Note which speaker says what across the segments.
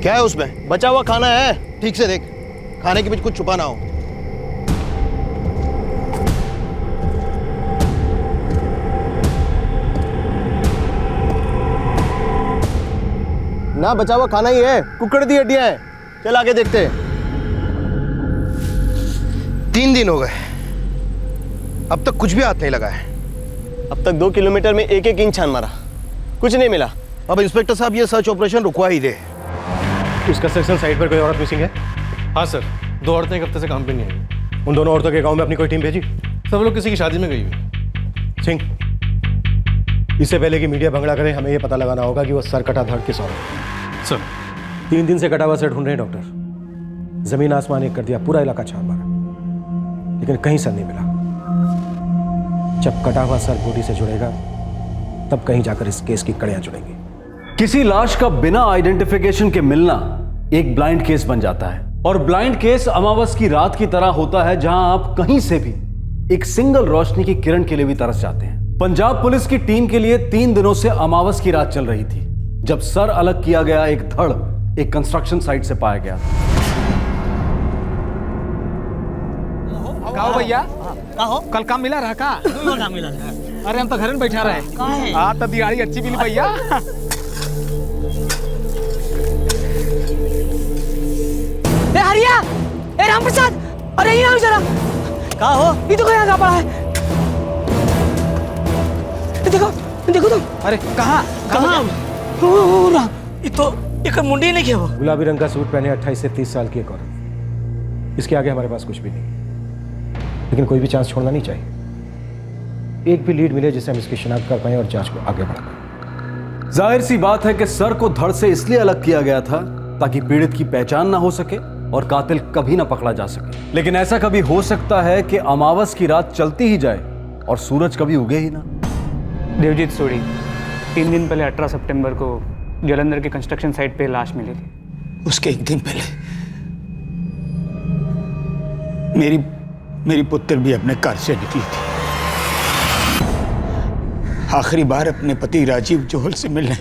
Speaker 1: क्या है उसमें? बचा हुआ खाना है, ठीक से देख, खाने के बीच कुछ छुपा ना हो। ना बचा हुआ खाना ही है, कुकड़ दी हड्डियां हैं। चल आगे देखते हैं। 3 दिन हो गए, अब तक कुछ भी हाथ नहीं लगा है।
Speaker 2: अब तक 2 किलोमीटर में एक इंच छान मारा, कुछ नहीं मिला।
Speaker 1: अब इंस्पेक्टर साहब ये सर्च ऑपरेशन रुकवा ही दे।
Speaker 3: इस कंस्ट्रक्शन साइट पर कोई औरत मिसिंग है?
Speaker 4: हाँ सर, 2 औरतें एक हफ्ते से काम पे नहीं आई।
Speaker 3: उन दोनों औरतों के गांव में अपनी कोई टीम भेजी?
Speaker 4: सब लोग किसी की शादी में गई हुई।
Speaker 3: सिंह, इससे पहले कि मीडिया भंगड़ा करे, हमें यह पता लगाना होगा कि वो सर कटा धड़ किस औरत है।
Speaker 4: सर
Speaker 3: 3 दिन से कटा हुआ सर ढूंढ रहे हैं डॉक्टर। जमीन आसमान एक कर दिया, पूरा इलाका छान मारा, लेकिन कहीं सर नहीं मिला। जब कटा हुआ सर बॉडी से जुड़ेगा तब कहीं जाकर इस केस की कड़ियां जुड़ेंगी।
Speaker 5: किसी लाश का बिना आइडेंटिफिकेशन के मिलना एक ब्लाइंड केस बन जाता है, और ब्लाइंड केस अमावस की रात की तरह होता है, जहां आप कहीं से भी एक सिंगल रोशनी की किरण के लिए भी तरस जाते हैं। पंजाब पुलिस की टीम के लिए 3 दिनों से अमावस की रात चल रही थी, जब सर अलग किया गया एक धड़ एक कंस्ट्रक्शन साइट से पाया गया।
Speaker 6: कहो भैया, कल काम मिला रहा का?
Speaker 7: काम मिला रहा।
Speaker 6: अरे हम तो घर में बैठा रहे। हाँ तो दिहाड़ी अच्छी मिली भैया।
Speaker 7: ए हरिया, ए रामप्रसाद, अरे ये आओ जरा। कहाँ हो? ये तो यहाँ पड़ा है। देखो देखो तुम।
Speaker 6: अरे कहाँ
Speaker 7: कहाँ? ये तो एक मुंडी नहीं किया वो।
Speaker 3: गुलाबी रंग का सूट पहने 28 से 30 साल की एक औरत। इसके आगे हमारे पास कुछ भी नहीं, लेकिन कोई भी चांस छोड़ना नहीं चाहिए। एक भी लीड मिले जिससे हम इसकी शिनाख्त कर पाएं और जांच को आगे बढ़ा पाएं।
Speaker 5: जाहिर सी बात है कि सर को धड़ से इसलिए अलग किया गया था ताकि पीड़ित की पहचान ना हो सके और कातिल कभी ना पकड़ा जा सके। लेकिन ऐसा कभी हो सकता है कि अमावस की रात चलती ही जाए और सूरज कभी उगे ही ना।
Speaker 8: देवजीत सोडी 3 दिन पहले 18 सितंबर को जलंधर के कंस्ट्रक्शन साइट पे लाश मिली थी।
Speaker 9: उसके 1 दिन पहले मेरी पुत्र भी अपने घर से निकली थी। आखिरी बार अपने पति राजीव जोहल से मिलने।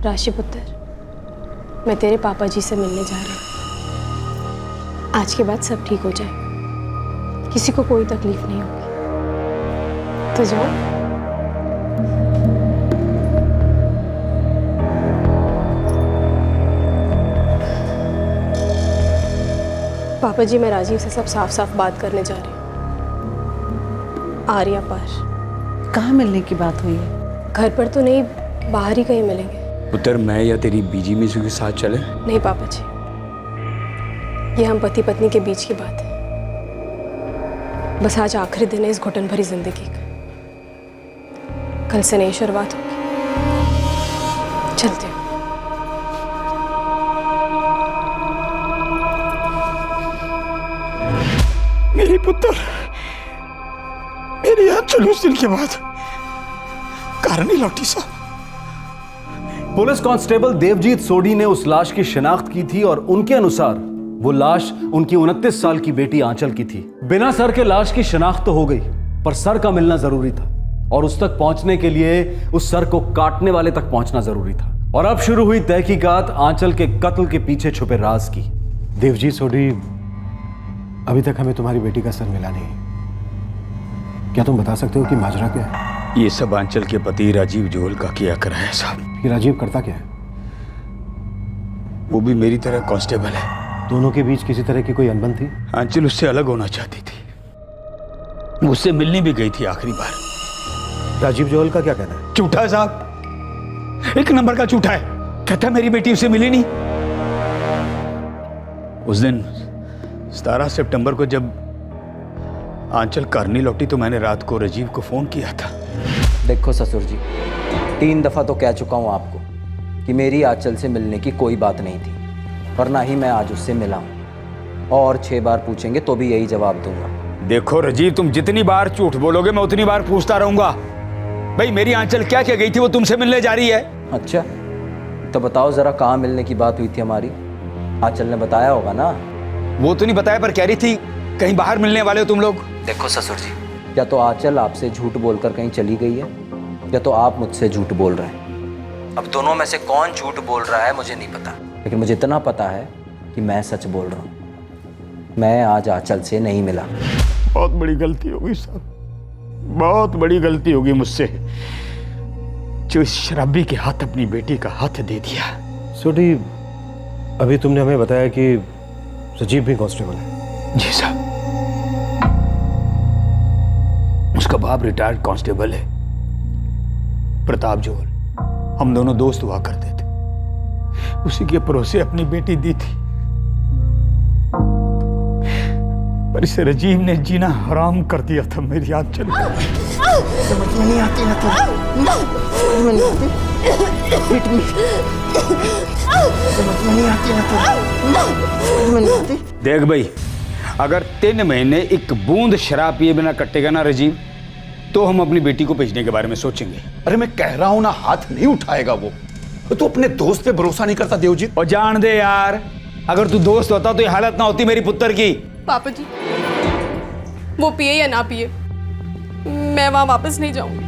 Speaker 10: राशि पुत्र, मैं तेरे पापा जी से मिलने जा रही हूँ। आज के बाद सब ठीक हो जाए, किसी को कोई तकलीफ नहीं होगी। तो जाओ। पापा जी, मैं राजीव से सब साफ साफ बात करने जा रही हूँ। आर्या पार।
Speaker 11: कहाँ मिलने की बात हुई है?
Speaker 10: घर पर तो नहीं, बाहर ही कहीं मिलेंगे।
Speaker 9: पुत्र, मैं या तेरी बीजी में के साथ चले?
Speaker 10: नहीं पापा जी, ये हम पति पत्नी के बीच की बात है। बस आज आखिरी दिन है इस घुटन भरी जिंदगी का। कल से नई शुरुआत होगी। चलते हो।
Speaker 9: मेरी पुत्र, मेरी आंचल उस दिन के बाद घर नहीं लौटी साहब।
Speaker 5: पुलिस कांस्टेबल देवजीत सोडी ने उस लाश की शिनाख्त की थी और उनके अनुसार वो लाश उनकी 29 साल की बेटी आंचल की थी। बिना सर के लाश की शिनाख्त तो हो गई, पर सर का मिलना जरूरी था, और उस तक पहुंचने के लिए उस सर को काटने वाले तक पहुंचना जरूरी था। और अब शुरू हुई तहकीकात आंचल के कत्ल के पीछे छुपे राज की।
Speaker 3: देवजीत सोडी, अभी तक हमें तुम्हारी बेटी का सर मिला नहीं। क्या तुम बता सकते हो कि माजरा क्या है?
Speaker 9: ये सब आंचल के पति राजीव जोहल का किया करा है साहब।
Speaker 3: ये राजीव करता क्या है?
Speaker 9: वो भी मेरी तरह कांस्टेबल है।
Speaker 3: दोनों के बीच किसी तरह की कोई अनबन थी?
Speaker 9: आंचल उससे अलग होना चाहती थी, मुझसे मिलने भी गई थी आखिरी बार।
Speaker 3: राजीव जोहल का क्या कहना है?
Speaker 9: झूठा है साहब, 1 नंबर का झूठा है। कहता मेरी बेटी उससे मिली नहीं। उस दिन 17 सितंबर को जब आंचल घर नहीं लौटी तो मैंने रात को राजीव को फोन किया था।
Speaker 12: देखो ससुर जी, 3 दफा तो कह चुका हूं आपको कि मेरी आंचल से मिलने की कोई बात नहीं थी, और ना ही मैं आज उससे मिला हूं। और 6 बार पूछेंगे तो भी यही जवाब दूंगा।
Speaker 9: देखो राजीव, तुम जितनी बार झूठ बोलोगे मैं उतनी बार पूछता रहूंगा। भाई मेरी आंचल क्या क्या गई थी, वो तुमसे मिलने जा रही है।
Speaker 12: अच्छा, तो बताओ जरा, कहाँ मिलने की बात हुई थी हमारी? आंचल ने बताया होगा ना।
Speaker 9: वो तो नहीं बताया, पर कह रही थी कहीं बाहर मिलने वाले हो तुम लोग।
Speaker 12: देखो ससुर जी, या तो आंचल आपसे झूठ बोलकर कहीं चली गई है, या तो आप मुझसे झूठ बोल रहे हैं। अब दोनों में से कौन झूठ बोल रहा है मुझे नहीं पता। लेकिन मुझे इतना पता है कि मैं सच बोल रहा हूँ। मैं आज आंचल से नहीं मिला।
Speaker 9: बहुत बड़ी गलती होगी साहब, बहुत बड़ी गलती होगी मुझसे, जो इस शराबी के हाथ अपनी बेटी का हाथ दे दिया।
Speaker 3: सोडी, अभी तुमने हमें बताया कि राजीव भी कांस्टेबल है।
Speaker 9: जी साहब, उसका बाप रिटायर्ड कांस्टेबल है, प्रताप जोहल। हम दोनों दोस्त हुआ करते थे, उसी के भरोसे अपनी बेटी दी थी, पर इस राजीव ने जीना हराम कर दिया था मेरी आंचल को।
Speaker 7: समझ में नहीं आती ना तुझे, समझ में नहीं आती, हिट मी, समझ में नहीं आती ना तुझे, समझ में नहीं आती।
Speaker 9: देख भाई, अगर 3 महीने एक बूंद शराब पिए बिना कटेगा ना राजीव, तो हम अपनी बेटी को भेजने के बारे में सोचेंगे।
Speaker 1: अरे मैं कह रहा हूं ना, हाथ नहीं उठाएगा वो। तो अपने दोस्त पे भरोसा नहीं करता देवजीत।
Speaker 9: और जान दे यार, अगर तू दोस्त होता तो ये हालत ना होती मेरी पुत्र की।
Speaker 10: पापा जी, वो पिए या ना पिए, मैं वहां वापस नहीं जाऊंगी।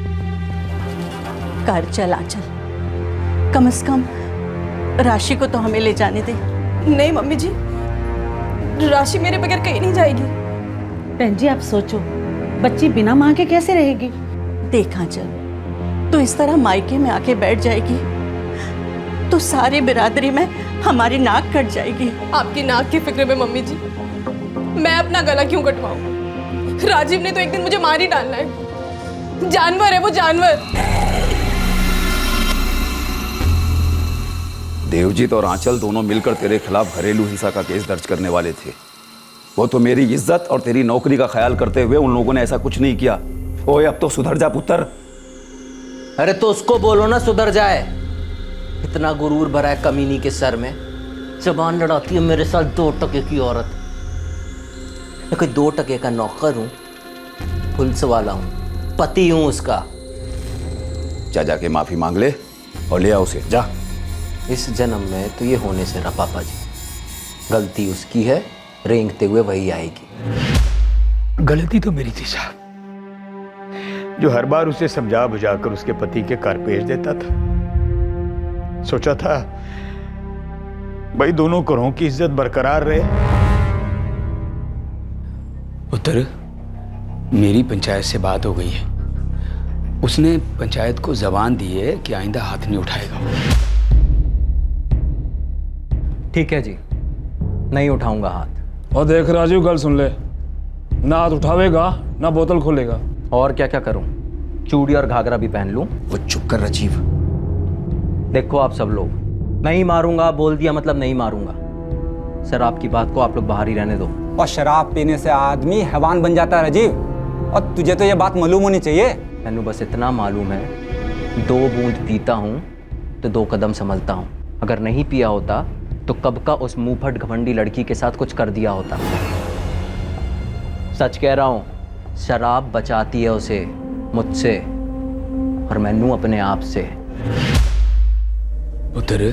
Speaker 11: कर चल आंचल, कम से कम राशि को तो हमें ले जाने दे।
Speaker 10: नहीं मम्मी जी, राशि मेरे बगैर कहीं नहीं जाएगी।
Speaker 11: बहन जी आप सोचो, बच्ची बिना माँ के कैसे रहेगी? देख आंचल, तो इस तरह मायके में आके बैठ जाएगी तो सारी बिरादरी में हमारी नाक कट जाएगी।
Speaker 10: आपकी नाक की फिक्र में मम्मी जी मैं अपना गला क्यों कटवाऊं? राजीव ने तो एक दिन मुझे मार ही डालना है। जानवर है वो, जानवर।
Speaker 13: देवजीत और आंचल दोनों मिलकर तेरे खिलाफ घरेलू हिंसा का केस दर्ज करने वाले थे। वो तो मेरी इज्जत और तेरी नौकरी का ख्याल करते हुए उन लोगों ने ऐसा कुछ नहीं किया। ओए अब तो सुधर जा पुत्र।
Speaker 12: अरे तो उसको बोलो ना सुधर जाए। इतना गुरूर भरा है कमीनी के सर में, जबान लड़ाती है मेरे साथ 2 टके की औरत। मैं कोई 2 टके का नौकर हूं, पुलिस वाला हूं, पति हूं उसका।
Speaker 13: जा जाके माफी मांग ले और ले आ उसे, जा।
Speaker 12: इस जन्म में तो ये होने से रहा पापा जी, गलती उसकी है, रेंगते हुए वही आएगी।
Speaker 9: गलती तो मेरी थी साहब, जो हर बार उसे समझा बुझाकर उसके पति के घर भेज देता था। सोचा था भाई दोनों घरों की इज्जत बरकरार रहे। पुत्र, मेरी पंचायत से बात हो गई है, उसने पंचायत को जबान दी है कि आइंदा हाथ नहीं उठाएगा।
Speaker 12: ठीक है जी, नहीं उठाऊंगा हाथ।
Speaker 6: और देख राजीव, गल सुन ले, ना हाथ उठावेगा ना बोतल खोलेगा।
Speaker 12: और क्या क्या करूं? चूड़ी और घाघरा भी पहन लूं?
Speaker 1: वो चुप कर राजीव।
Speaker 12: देखो आप सब लोग, नहीं मारूंगा बोल दिया मतलब नहीं मारूंगा। सर आपकी बात को आप लोग बाहर ही रहने दो।
Speaker 14: और शराब पीने से आदमी हैवान बन जाता है राजीव, और तुझे तो ये बात मालूम होनी चाहिए।
Speaker 12: मैनू बस इतना मालूम है, 2 बूंद पीता हूँ तो 2 कदम संभलता हूँ। अगर नहीं पिया होता तो कब का उस मुंहफट घमंडी लड़की के साथ कुछ कर दिया होता। सच कह रहा हूँ, शराब बचाती है उसे मुझसे और मैनू अपने आप से।
Speaker 9: पुत्र,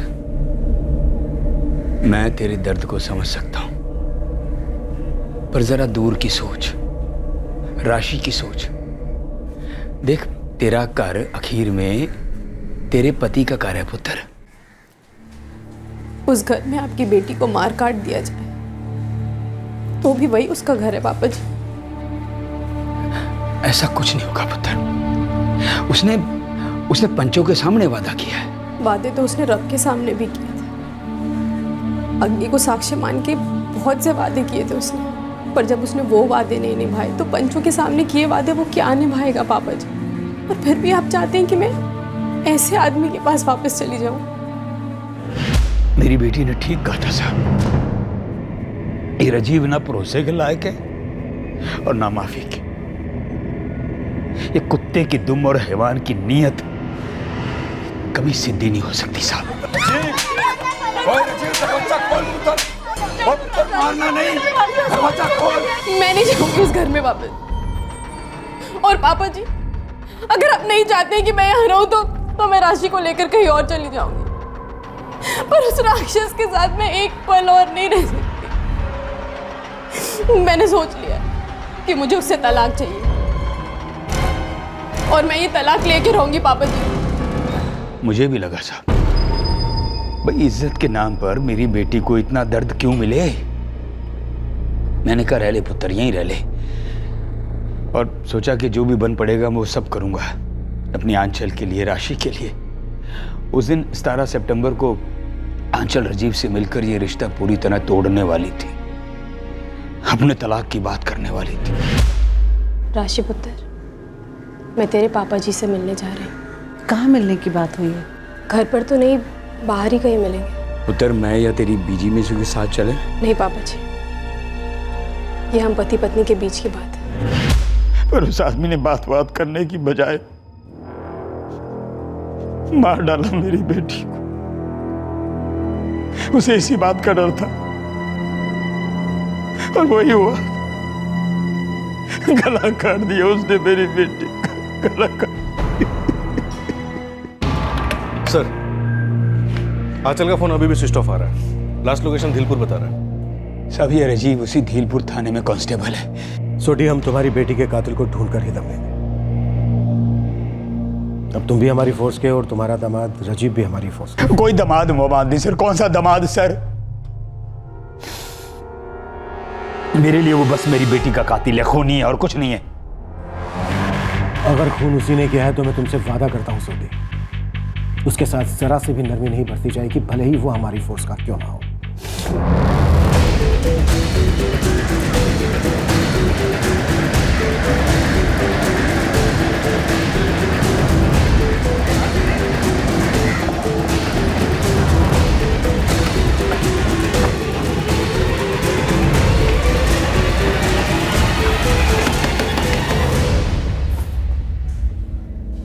Speaker 9: मैं तेरे दर्द को समझ सकता हूं, पर जरा दूर की सोच, राशि की सोच। देख, तेरा घर आखिर में तेरे पति का घर है पुत्र।
Speaker 10: उस घर में आपकी बेटी को मार काट दिया जाए तो भी वही उसका घर है पापा जी।
Speaker 9: ऐसा कुछ नहीं होगा पुत्र। उसने पंचों के सामने वादा किया है।
Speaker 10: वादे तो उसने रब के सामने भी किए थे। अग्नि को साक्ष्य मान के बहुत से वादे किए थे उसने, पर जब उसने वो वादे नहीं निभाए तो पंचों के सामने किए वादे वो क्या निभाएगा पापा जी? और फिर भी आप चाहते हैं कि मैं ऐसे आदमी के पास वापस चली जाऊं?
Speaker 9: मेरी बेटी ने ठीक कहा था साहब, ये राजीव ना भरोसे के लायक है और ना माफी के। ये कुत्ते की दुम और हैवान की नीयत कभी सिद्धि नहीं हो सकती साहब।
Speaker 10: मारना नहीं, दरवाजा खोल। मैं नहीं जाऊंगी उस घर में वापस। और पापा जी, अगर आप नहीं चाहते हैं कि मैं यहाँ रहूं तो मैं राशि को लेकर कहीं और चली जाऊंगी, पर उस राक्षस के साथ मैं एक पल और नहीं रह सकती। मैंने सोच लिया कि मुझे उससे तलाक चाहिए और मैं ये तलाक लेके रहूंगी पापा जी।
Speaker 9: मुझे भी लगा साहब, भाई इज्जत के नाम पर मेरी बेटी को इतना दर्द क्यों मिले? मैंने कहा रह ले पुत्र, यहीं रह ले, और सोचा कि जो भी बन पड़ेगा मैं वो सब करूंगा अपनी आंचल के लिए, राशि के लिए। उस दिन 17 सितंबर को आंचल राजीव से मिलकर ये रिश्ता पूरी तरह तोड़ने वाली थी, अपने तलाक की बात करने वाली थी।
Speaker 10: राशि पुत्र, मैं तेरे पापा जी से मिलने जा रही हूँ।
Speaker 11: कहाँ मिलने की बात हुई है?
Speaker 10: घर पर तो नहीं, बाहर ही कहीं मिलेंगे।
Speaker 9: पुत्र, मैं या तेरी बीजी में से के साथ चले?
Speaker 10: नहीं पापा जी, ये हम पति पत्नी के बीच की बात है।
Speaker 9: पर उस आदमी ने बात करने की बजाय मार डाला मेरी बेटी को। उसे इसी बात का डर था और वही हुआ, गला काट दिया उसने मेरी बेटी का, गला काट।
Speaker 4: सर, आंचल का फोन अभी भी स्विच ऑफ आ रहा है। लास्ट लोकेशन धीलपुर बता रहा है।
Speaker 9: सब ये राजीव उसी धीलपुर थाने में कांस्टेबल है।
Speaker 3: सोडी, हम तुम्हारी बेटी के कातिल को ढूंढ कर ही दम लेंगे। अब तुम भी हमारी फोर्स के और तुम्हारा दामाद राजीव भी हमारी फोर्स के।
Speaker 9: कोई दामाद मवाद नहीं सर। कौन सा दामाद सर? मेरे लिए वो बस मेरी बेटी का कातिल है, खूनी है और कुछ नहीं है।
Speaker 3: अगर खून उसी ने किया है तो मैं तुमसे वादा करता हूं सोडी, उसके साथ जरा से भी नरमी नहीं बरती जाएगी, भले ही वो हमारी फोर्स का क्यों ना हो।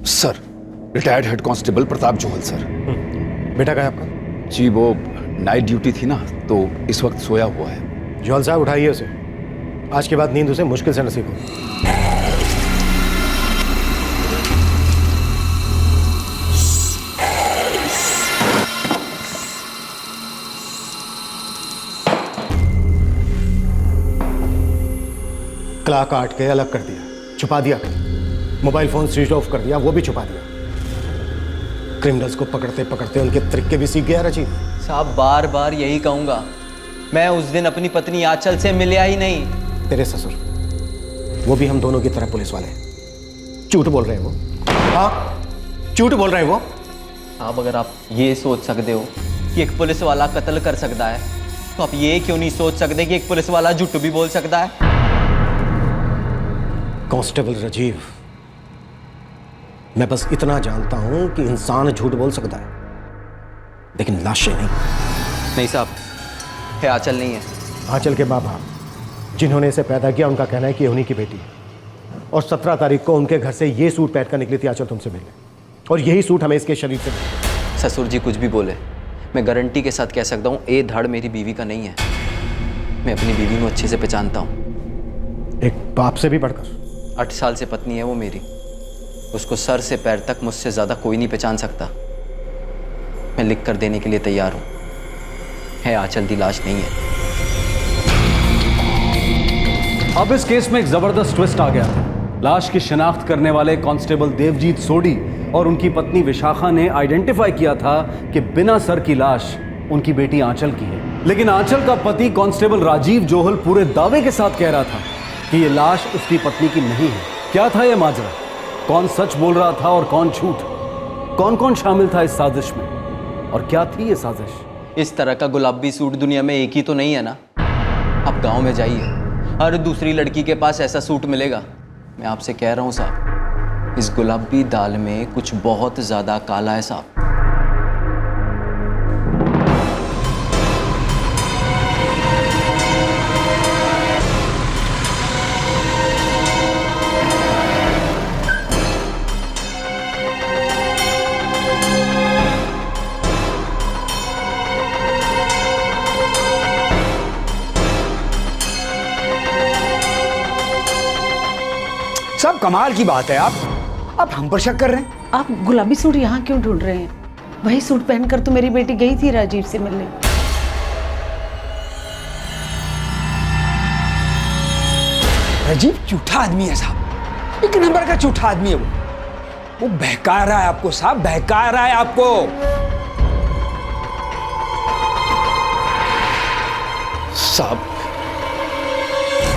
Speaker 13: Sir, retired head constable Pratap Johal sir.
Speaker 3: बेटा कहाँ है आपका?
Speaker 13: जी वो नाइट ड्यूटी थी ना, तो इस वक्त सोया हुआ है।
Speaker 3: जोहल साहब, उठाइए उसे। आज के बाद नींद उसे मुश्किल से नसीब होगी। क्ला काट के अलग कर दिया, छुपा दिया। मोबाइल फोन स्विच ऑफ कर दिया, वो भी छुपा दिया। क्रिमिनल्स को पकड़ते पकड़ते उनके तरीके भी सीख गया राजीव।
Speaker 12: साहब, बार बार यही कहूंगा, मैं उस दिन अपनी पत्नी आंचल से मिला ही नहीं।
Speaker 3: तेरे ससुर, वो भी हम दोनों की तरह पुलिस वाले हैं। झूठ बोल रहे हैं वो। हाँ, झूठ बोल रहे हैं वो।
Speaker 12: साहब, अगर आप ये सोच सकते हो कि एक पुलिस वाला कत्ल कर सकता है, तो आप ये क्यों नहीं सोच सकते कि एक पुलिस वाला झूठ भी बोल सकता है?
Speaker 3: कांस्टेबल राजीव, मैं बस इतना जानता हूं कि इंसान झूठ बोल सकता है, लेकिन लाशें नहीं।
Speaker 12: नहीं साहब, ये आंचल नहीं है।
Speaker 3: आंचल के बाबा, जिन्होंने इसे पैदा किया, उनका कहना है कि उन्हीं की बेटी है। और 17 तारीख को उनके घर से ये सूट पहन कर निकली थी आंचल तुमसे मिलने, और यही सूट हमें इसके शरीर से मिला।
Speaker 12: ससुर जी कुछ भी बोले, मैं गारंटी के साथ कह सकता हूँ ये धड़ मेरी बीवी का नहीं है। मैं अपनी बीवी को अच्छे से पहचानता हूँ।
Speaker 3: एक बाप से भी बढ़कर।
Speaker 12: 8 साल से पत्नी है वो मेरी, उसको सर से पैर तक मुझसे ज़्यादा कोई नहीं पहचान सकता। मैं लिख कर देने के लिए तैयार हूँ, है आंचल दी लाश नहीं है।
Speaker 5: अब इस केस में एक जबरदस्त ट्विस्ट आ गया। लाश की शिनाख्त करने वाले कांस्टेबल देवजीत सोडी और उनकी पत्नी विशाखा ने आइडेंटिफाई किया था कि बिना सर की लाश उनकी बेटी आंचल की है। लेकिन आंचल का पति कांस्टेबल राजीव जोहल पूरे दावे के साथ कह रहा था कि यह लाश उसकी पत्नी की नहीं है। क्या था यह माजरा? कौन सच बोल रहा था और कौन झूठ? कौन कौन शामिल था इस साजिश में, और क्या थी ये साजिश?
Speaker 12: इस तरह का गुलाबी सूट दुनिया में एक ही तो नहीं है ना। आप गांव में जाइए, हर दूसरी लड़की के पास ऐसा सूट मिलेगा। मैं आपसे कह रहा हूं साहब, इस गुलाबी दाल में कुछ बहुत ज्यादा काला है साहब।
Speaker 9: सब कमाल की बात है। आप हम पर शक कर रहे हैं?
Speaker 11: आप गुलाबी सूट यहाँ क्यों ढूंढ रहे हैं? वही सूट पहनकर तो मेरी बेटी गई थी राजीव से मिलने।
Speaker 9: राजीव झूठा आदमी है साहब, एक नंबर का झूठा आदमी है वो बहका रहा है आपको साहब, बहका रहा है आपको।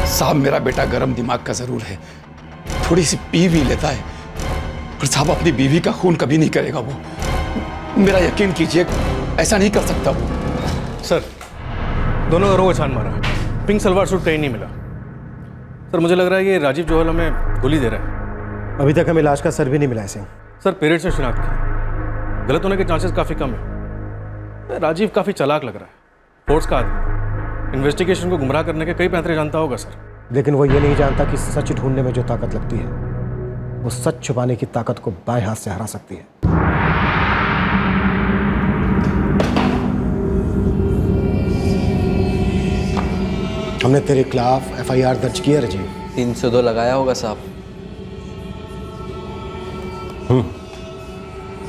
Speaker 13: साहब मेरा बेटा गरम दिमाग का जरूर है, थोड़ी सी पी भी लेता है, पर साहब अपनी बीवी का खून कभी नहीं करेगा वो। मेरा यकीन कीजिए, ऐसा नहीं कर सकता वो।
Speaker 4: सर, दोनों घरों को छान मारा, पिंक सलवार सूट कहीं नहीं मिला। सर मुझे लग रहा है ये राजीव जोहल हमें गोली दे रहा है।
Speaker 3: अभी तक हमें लाश का सर भी नहीं मिला है सिंह।
Speaker 4: सर पेरेंट्स ने शिनाख्त की, गलत होने के चांसेस काफ़ी कम है। राजीव काफ़ी चालाक लग रहा है, फोर्स का आदमी, इन्वेस्टिगेशन को गुमराह करने के कई पैंतरे जानता होगा सर।
Speaker 3: लेकिन वो ये नहीं जानता कि सच ढूंढने में जो ताकत लगती है वो सच छुपाने की ताकत को बाएं हाथ से हरा सकती है। हमने तेरे खिलाफ FIR दर्ज किया राजीव।
Speaker 12: 302 लगाया होगा साहब।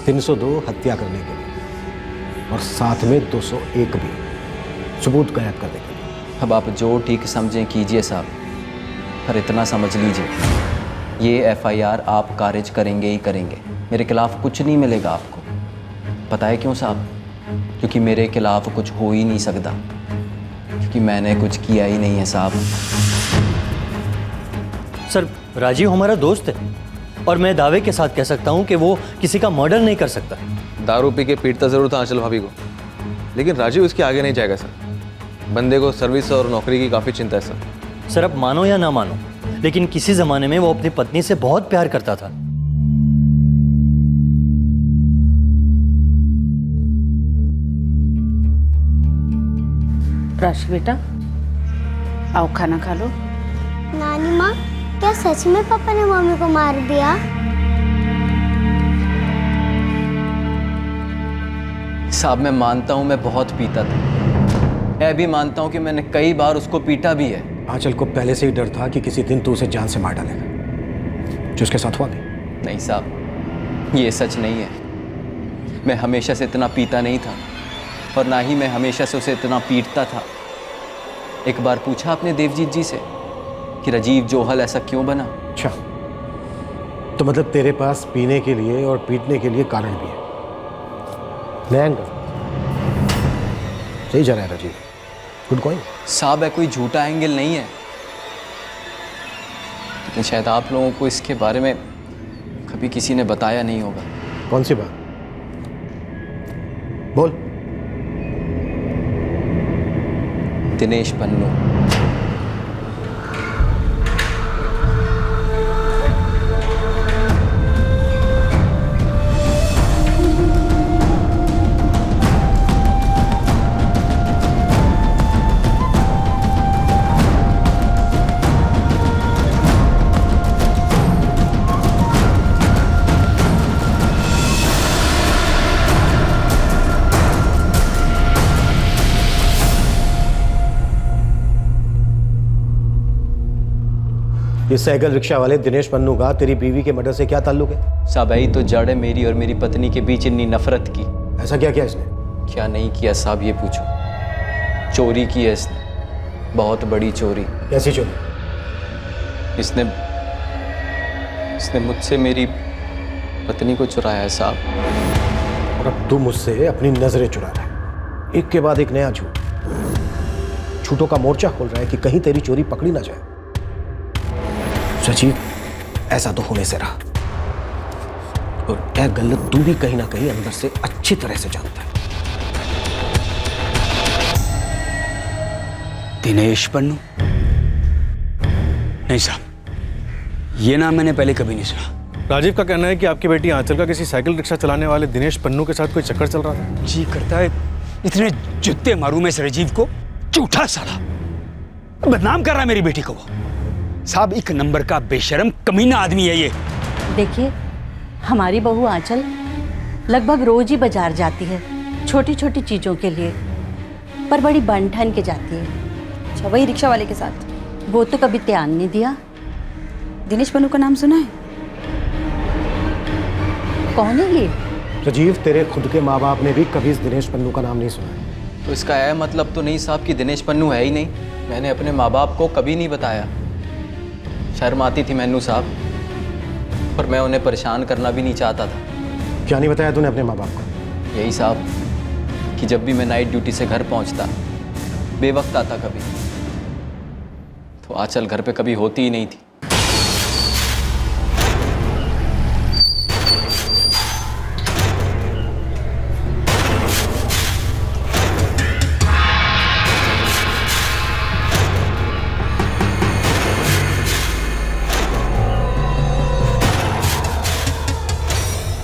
Speaker 3: 302 हत्या करने के लिए और साथ में 201 भी सबूत गायब करने के लिए।
Speaker 12: अब आप जो ठीक समझें कीजिए साहब, पर इतना समझ लीजिए ये FIR आप खारिज करेंगे ही करेंगे। मेरे खिलाफ कुछ नहीं मिलेगा आपको। पता है क्यों साहब? क्योंकि मेरे खिलाफ कुछ हो ही नहीं सकता, क्योंकि मैंने कुछ किया ही नहीं है साहब।
Speaker 15: सर राजीव हमारा दोस्त है और मैं दावे के साथ कह सकता हूं कि वो किसी का मर्डर नहीं कर सकता।
Speaker 16: दारू पी के पीटता जरूर था आंचल भाभी को, लेकिन राजीव इसके आगे नहीं जाएगा सर। बंदे को सर्विस और नौकरी की काफ़ी चिंता है सर।
Speaker 15: सर अब मानो या ना मानो, लेकिन किसी ज़माने में वो अपनी पत्नी से बहुत प्यार करता था।
Speaker 11: राशि बेटा, आओ खाना खा लो।
Speaker 17: नानी माँ, क्या सच में पापा ने मम्मी को मार दिया?
Speaker 12: साहब मैं मानता हूँ मैं बहुत पीता था, मैं भी मानता हूँ कि मैंने कई बार उसको पीटा भी है।
Speaker 3: आंचल को पहले से ही डर था कि किसी दिन तू उसे जान से मार डालेगा, जो उसके साथ हुआ भी।
Speaker 12: नहीं साहब, ये सच नहीं है। मैं हमेशा से इतना पीता नहीं था और ना ही मैं हमेशा से उसे इतना पीटता था। एक बार पूछा आपने देवजीत जी से कि राजीव जोहल ऐसा क्यों बना?
Speaker 3: अच्छा, तो मतलब तेरे पास पीने के लिए और पीटने के लिए कारण भी है। नया एंगल, सही जा रहा है राजीव, गुड गोइंग।
Speaker 12: साहब है कोई झूठा एंगल नहीं है, लेकिन शायद आप लोगों को इसके बारे में कभी किसी ने बताया नहीं होगा।
Speaker 3: कौन सी बात? बोल।
Speaker 12: दिनेश पन्नू।
Speaker 3: ये साइकिल रिक्शा वाले दिनेश पन्नू का तेरी बीवी के मर्डर से क्या ताल्लुक है?
Speaker 12: साहब यही तो जड़ है मेरी और मेरी पत्नी के बीच इतनी नफरत की।
Speaker 3: ऐसा क्या किया इसने?
Speaker 12: क्या नहीं किया साहब ये पूछो। चोरी की है इसने, बहुत बड़ी चोरी।
Speaker 3: कैसी चोरी?
Speaker 12: इसने मुझसे मेरी पत्नी को चुराया है साहब।
Speaker 3: और अब तू मुझसे अपनी नजरें चुरा रहा है, एक के बाद एक नया झूठ। झूठों का मोर्चा खोल रहा है कि कहीं तेरी चोरी पकड़ी ना जाए। सचिव, ऐसा तो होने से रहा, और क्या गलत तू भी कहीं ना कहीं अंदर से अच्छी तरह से जानता है।
Speaker 9: दिनेश पन्नू? नहीं साहब, ये नाम मैंने पहले कभी नहीं सुना।
Speaker 4: राजीव का कहना है कि आपकी बेटी आंचल का किसी साइकिल रिक्शा चलाने वाले दिनेश पन्नू के साथ कोई चक्कर चल रहा था।
Speaker 9: जी करता है इतने जूते मारूं मैं इस राजीव को, झूठा साला, बदनाम कर रहा है मेरी बेटी को। वो साहब एक नंबर का बेशर्म कमीना आदमी है ये।
Speaker 11: देखिए, हमारी बहू आंचल लगभग रोज ही बाजार जाती है छोटी छोटी चीजों के लिए, पर बड़ी बन ठन के जाती है।
Speaker 10: अच्छा, वही रिक्शा वाले के साथ?
Speaker 11: वो तो कभी ध्यान नहीं दिया।
Speaker 10: दिनेश पन्नू का नाम सुना है?
Speaker 11: कौन है ये?
Speaker 3: राजीव, तेरे खुद के माँ बाप ने भी कभी इस दिनेश पन्नू का नाम नहीं सुना।
Speaker 12: तो इसका यह मतलब तो नहीं साहब कि दिनेश पन्नू है ही नहीं। मैंने अपने माँ बाप को कभी नहीं बताया। शर्म आती थी मैनू साहब, और मैं उन्हें परेशान करना भी नहीं चाहता था।
Speaker 3: क्या नहीं बताया तूने अपने माँ बाप को?
Speaker 12: यही साहब कि जब भी मैं नाइट ड्यूटी से घर पहुंचता बेवक्त आता कभी, तो आंचल घर पे कभी होती ही नहीं थी।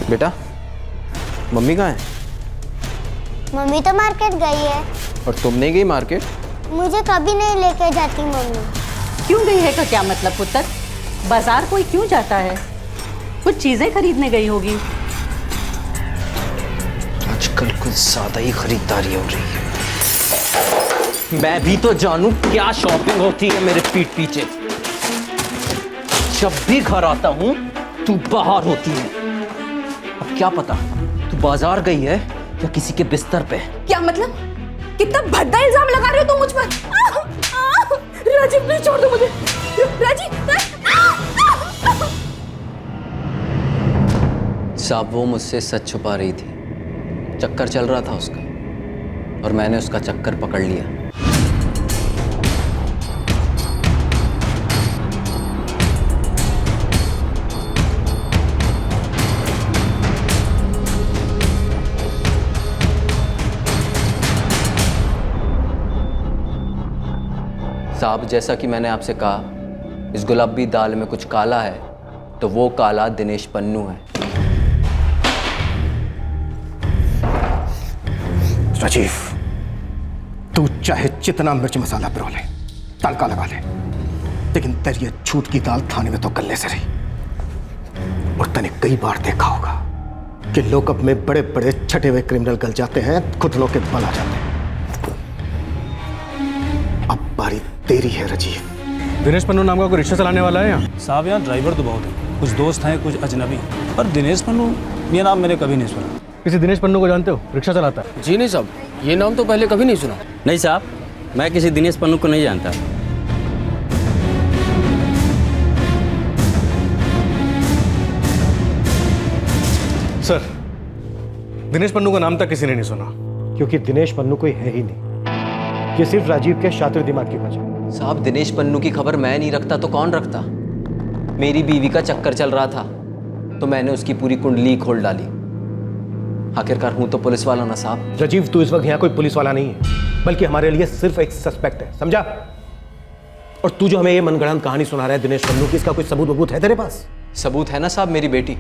Speaker 16: बेटा, मम्मी कहाँ है?
Speaker 17: मम्मी तो मार्केट गई है।
Speaker 16: और तुम नहीं गई मार्केट?
Speaker 17: मुझे कभी नहीं लेके जाती मम्मी।
Speaker 11: क्यों गई है का क्या मतलब पुत्र? बाजार कोई क्यों जाता है? कुछ चीजें खरीदने गई होगी।
Speaker 12: आजकल कुछ ज्यादा ही खरीदारी हो रही है। मैं भी तो जानूं क्या शॉपिंग होती है मेरे पीठ पीछे। जब भी घर आता हूं तू बाहर होती है। अब क्या पता तू बाजार गई है या किसी के बिस्तर पे।
Speaker 18: क्या मतलब? कितना भद्दा इल्जाम लगा रहे हो तुम मुझ पर? राजीव प्लीज छोड़ दो मुझे। राजीव
Speaker 12: साहब वो मुझसे सच छुपा रही थी। चक्कर चल रहा था उसका और मैंने उसका चक्कर पकड़ लिया। साहब जैसा कि मैंने आपसे कहा, इस गुलाबी दाल में कुछ काला है, तो वो काला दिनेश पन्नू है।
Speaker 3: राजीव, तू चाहे जितना मिर्च मसाला पिरो ले, तड़का लगा ले, लेकिन तेरी ये छूट की दाल थाने में तो गलने से रही। और तूने कई बार देखा होगा कि लोकअप में बड़े बड़े छठे हुए क्रिमिनल गल जाते हैं, घुटनों के बल आ जाते हैं। अब बारी तेरी है राजीव।
Speaker 4: दिनेश पन्नू नाम का कोई रिक्शा चलाने वाला है यहाँ?
Speaker 5: साहब यहाँ ड्राइवर तो बहुत है, कुछ दोस्त हैं कुछ अजनबी, पर दिनेश पन्नू ये नाम मैंने कभी नहीं सुना।
Speaker 4: किसी दिनेश पन्नू को जानते हो? रिक्शा चलाता है।
Speaker 19: जी नहीं साहब, ये नाम तो पहले कभी नहीं सुना।
Speaker 20: नहीं साहब, मैं किसी दिनेश पन्नू को नहीं जानता।
Speaker 4: सर, दिनेश पन्नू का नाम तक किसी ने नहीं सुना।
Speaker 3: क्योंकि दिनेश पन्नू कोई है ही नहीं, ये सिर्फ राजीव के शातिर दिमाग की वजह।
Speaker 12: साहब दिनेश पन्नू की खबर मैं नहीं रखता तो कौन रखता? मेरी बीवी का चक्कर चल रहा था तो मैंने उसकी पूरी कुंडली खोल डाली। आखिरकार हूं तो पुलिस वाला ना साहब।
Speaker 3: राजीव, तू इस वक्त यहाँ कोई पुलिस वाला नहीं है, बल्कि हमारे लिए सिर्फ एक सस्पेक्ट है, समझा? और तू जो हमें ये मनगढ़ंत कहानी सुना रहा है दिनेश पन्नू की, इसका कोई सबूत है तेरे पास?
Speaker 12: सबूत है ना साहब, मेरी बेटी।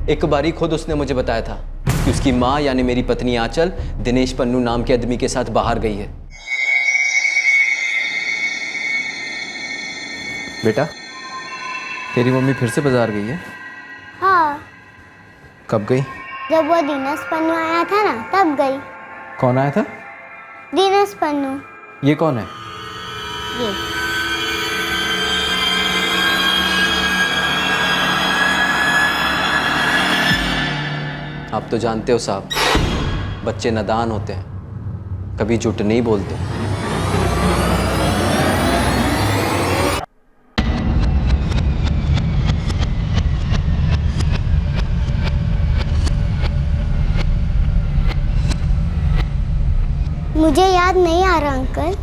Speaker 12: एक बारी खुद उसने मुझे बताया था कि उसकी माँ यानी मेरी पत्नी आंचल दिनेश पन्नू नाम के आदमी के साथ बाहर गई है।
Speaker 16: बेटा, तेरी मम्मी फिर से बाजार गई है?
Speaker 17: हाँ,
Speaker 16: कब गई?
Speaker 17: जब वो दिनेश पन्नू आया था ना तब गई।
Speaker 16: कौन आया था?
Speaker 17: दिनेश पन्नू।
Speaker 16: ये कौन है?
Speaker 17: ये
Speaker 12: आप तो जानते हो साहब, बच्चे नादान होते हैं, कभी झूठ नहीं बोलते।
Speaker 17: मुझे याद नहीं आ रहा अंकल।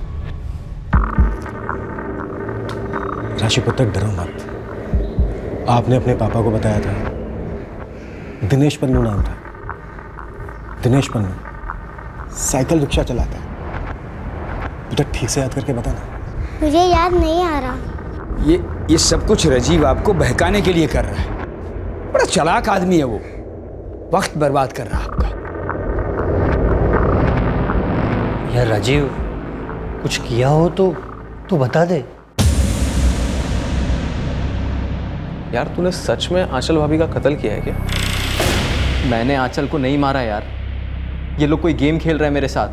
Speaker 3: राशि पुत्र, डरो मत। आपने अपने पापा को बताया था, दिनेश पन्नू नाम था। दिनेश पन्नू साइकिल रिक्शा चलाता है। बेटा ठीक से याद करके बताना।
Speaker 17: मुझे याद नहीं आ रहा।
Speaker 9: ये सब कुछ राजीव आपको बहकाने के लिए कर रहा है। बड़ा चालाक आदमी है वो, वक्त बर्बाद कर रहा है आपका।
Speaker 15: यार राजीव, कुछ किया हो तो बता दे।
Speaker 16: यार तूने सच में आंचल भाभी का कत्ल किया है क्या?
Speaker 12: मैंने आंचल को नहीं मारा यार, ये लोग कोई गेम खेल रहे हैं मेरे साथ,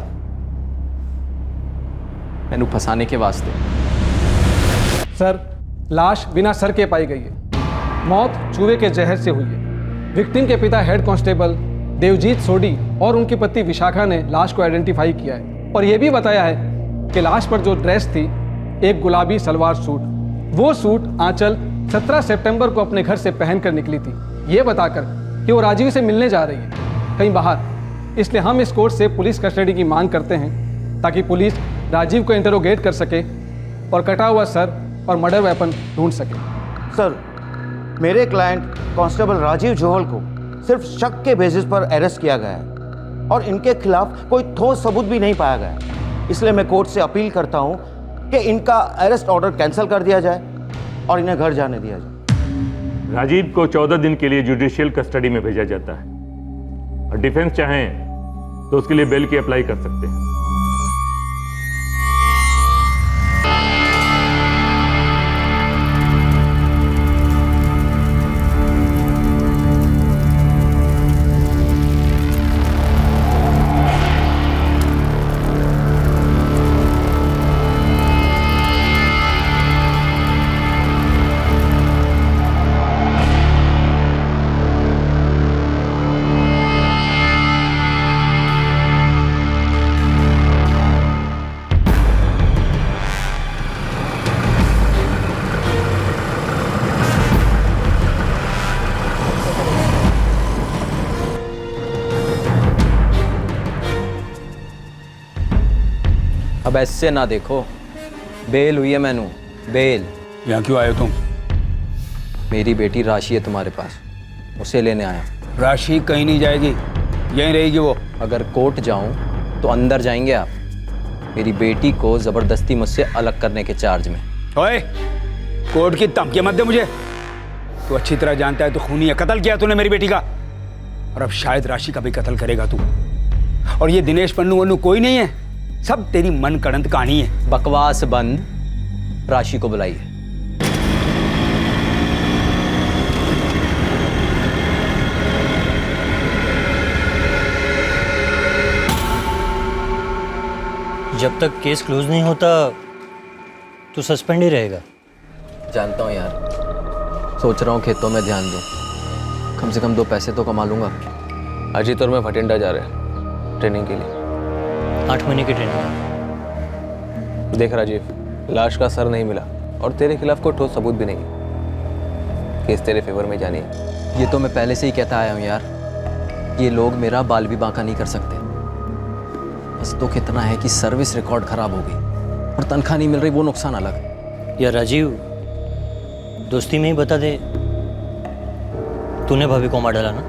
Speaker 12: मैंने फंसाने के वास्ते।
Speaker 21: सर, लाश बिना सर के पाई गई है। मौत चूहे के जहर से हुई है। विक्टिम के पिता हेड कांस्टेबल देवजीत सोडी और उनकी पत्नी विशाखा ने लाश को आइडेंटिफाई किया है और यह भी बताया है कि लाश पर जो ड्रेस थी, एक गुलाबी सलवार सूट, वो सूट आंचल 17 सितंबर को अपने घर से पहनकर निकली थी, ये बताकर कि वो राजीव से मिलने जा रही है कहीं बाहर। इसलिए हम इस कोर्ट से पुलिस कस्टडी की मांग करते हैं ताकि पुलिस राजीव को इंटरोगेट कर सके और कटा हुआ सर और मर्डर वेपन ढूंढ सके।
Speaker 2: सर, मेरे क्लाइंट कांस्टेबल राजीव जोहल को सिर्फ शक के बेसिस पर अरेस्ट किया गया है और इनके खिलाफ कोई ठोस सबूत भी नहीं पाया गया। इसलिए मैं कोर्ट से अपील करता हूं कि इनका अरेस्ट ऑर्डर कैंसिल कर दिया जाए और इन्हें घर जाने दिया जाए।
Speaker 22: राजीव को 14 दिन के लिए जुडिशियल कस्टडी में भेजा जाता है और डिफेंस चाहें तो उसके लिए बेल की अप्लाई कर सकते हैं।
Speaker 12: अब ऐसे ना देखो, बेल हुई है मैनू, बेल।
Speaker 9: यहाँ क्यों आए हो तुम?
Speaker 12: मेरी बेटी राशि है तुम्हारे पास, उसे लेने आया।
Speaker 9: राशि कहीं नहीं जाएगी, यहीं रहेगी वो।
Speaker 12: अगर कोर्ट जाऊं तो अंदर जाएंगे आप, मेरी बेटी को जबरदस्ती मुझसे अलग करने के चार्ज में।
Speaker 9: ओए, कोर्ट की धमकी मत दे मुझे। तू अच्छी तरह जानता है तो खूनी है, कत्ल किया तूने मेरी बेटी का, और अब शायद राशि का भी कत्ल करेगा तू। और ये दिनेश पन्नू वन्नू कोई नहीं है, सब तेरी मन कड़ंत कहानी है।
Speaker 12: बकवास बंद, राशि को बुलाइए।
Speaker 15: जब तक केस क्लोज नहीं होता तो सस्पेंड ही रहेगा।
Speaker 12: जानता हूँ यार, सोच रहा हूँ खेतों में ध्यान दूँ, कम से कम 2 पैसे तो कमा लूंगा।
Speaker 16: अजीत और मैं भटिंडा जा रहे हैं ट्रेनिंग के लिए।
Speaker 15: 8 महीने की ट्रेनिंग।
Speaker 16: देख राजीव, लाश का सर नहीं मिला और तेरे खिलाफ कोई ठोस सबूत भी नहीं। केस तेरे फेवर में जानी है।
Speaker 12: ये तो मैं पहले से ही कहता आया हूँ यार, ये लोग मेरा बाल भी बांका नहीं कर सकते। बस तो कितना है कि सर्विस रिकॉर्ड खराब हो गई और तनख्वाह नहीं मिल रही, वो नुकसान अलग।
Speaker 15: या राजीव, दोस्ती में ही बता दे, तूने भाभी को मार डाला ना?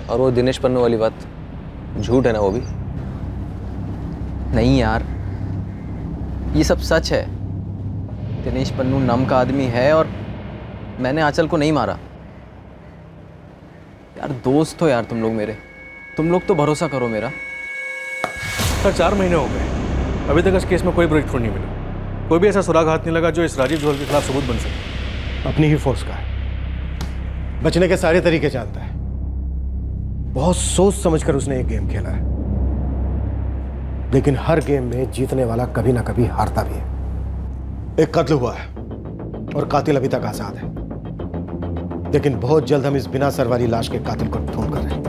Speaker 16: और वो दिनेश पन्नू वाली बात झूठ है ना? वो भी
Speaker 12: नहीं यार, ये सब सच है। दिनेश पन्नू नम का आदमी है और मैंने आंचल को नहीं मारा। यार दोस्त हो यार तुम लोग मेरे, तुम लोग तो भरोसा करो मेरा।
Speaker 4: सर 4 महीने हो गए, अभी तक इस केस में कोई ब्रेक थ्रू नहीं मिला। कोई भी ऐसा सुराग हाथ नहीं लगा जो इस राजीव जोहल के खिलाफ सबूत बन सके।
Speaker 3: अपनी ही फोर्स का है, बचने के सारे तरीके जानता है। बहुत सोच समझकर उसने एक गेम खेला है, लेकिन हर गेम में जीतने वाला कभी ना कभी हारता भी है। एक कत्ल हुआ है और कातिल अभी तक आजाद है, लेकिन बहुत जल्द हम इस बिना सर वाली लाश के कातिल को ढूंढ कर रहे हैं।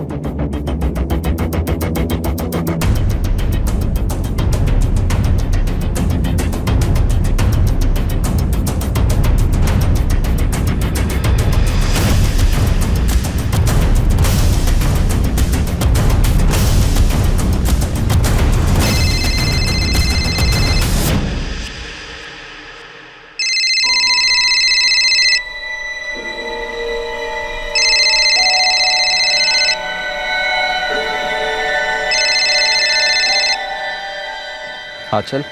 Speaker 12: आंचल,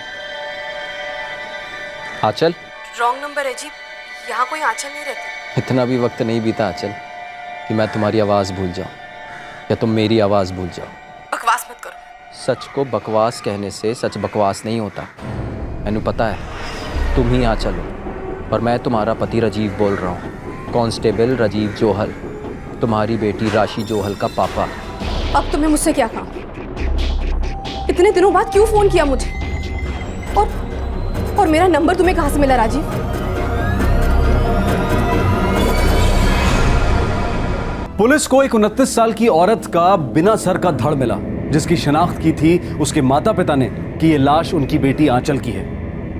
Speaker 12: आंचल।
Speaker 10: रॉन्ग नंबर है जी, यहाँ कोई आंचल नहीं रहती।
Speaker 12: इतना भी वक्त नहीं बीता आंचल कि मैं तुम्हारी आवाज़ भूल जाऊं या तुम मेरी आवाज़ भूल जाओ।
Speaker 10: बकवास मत करो।
Speaker 12: सच को बकवास कहने से सच बकवास नहीं होता। मैंने पता है तुम ही आंचल हो और मैं तुम्हारा पति राजीव बोल रहा हूँ, कांस्टेबल राजीव जोहल, तुम्हारी बेटी राशि जोहल का पापा।
Speaker 18: अब तुम्हें मुझसे क्या काम? इतने दिनों बाद क्यों फोन किया मुझे? और मेरा नंबर तुम्हें कहां से मिला राजीव?
Speaker 5: पुलिस को एक 29 साल की औरत का बिना सर का धड़ मिला, जिसकी शिनाख्त की थी उसके माता पिता ने कि ये लाश उनकी बेटी आंचल की है,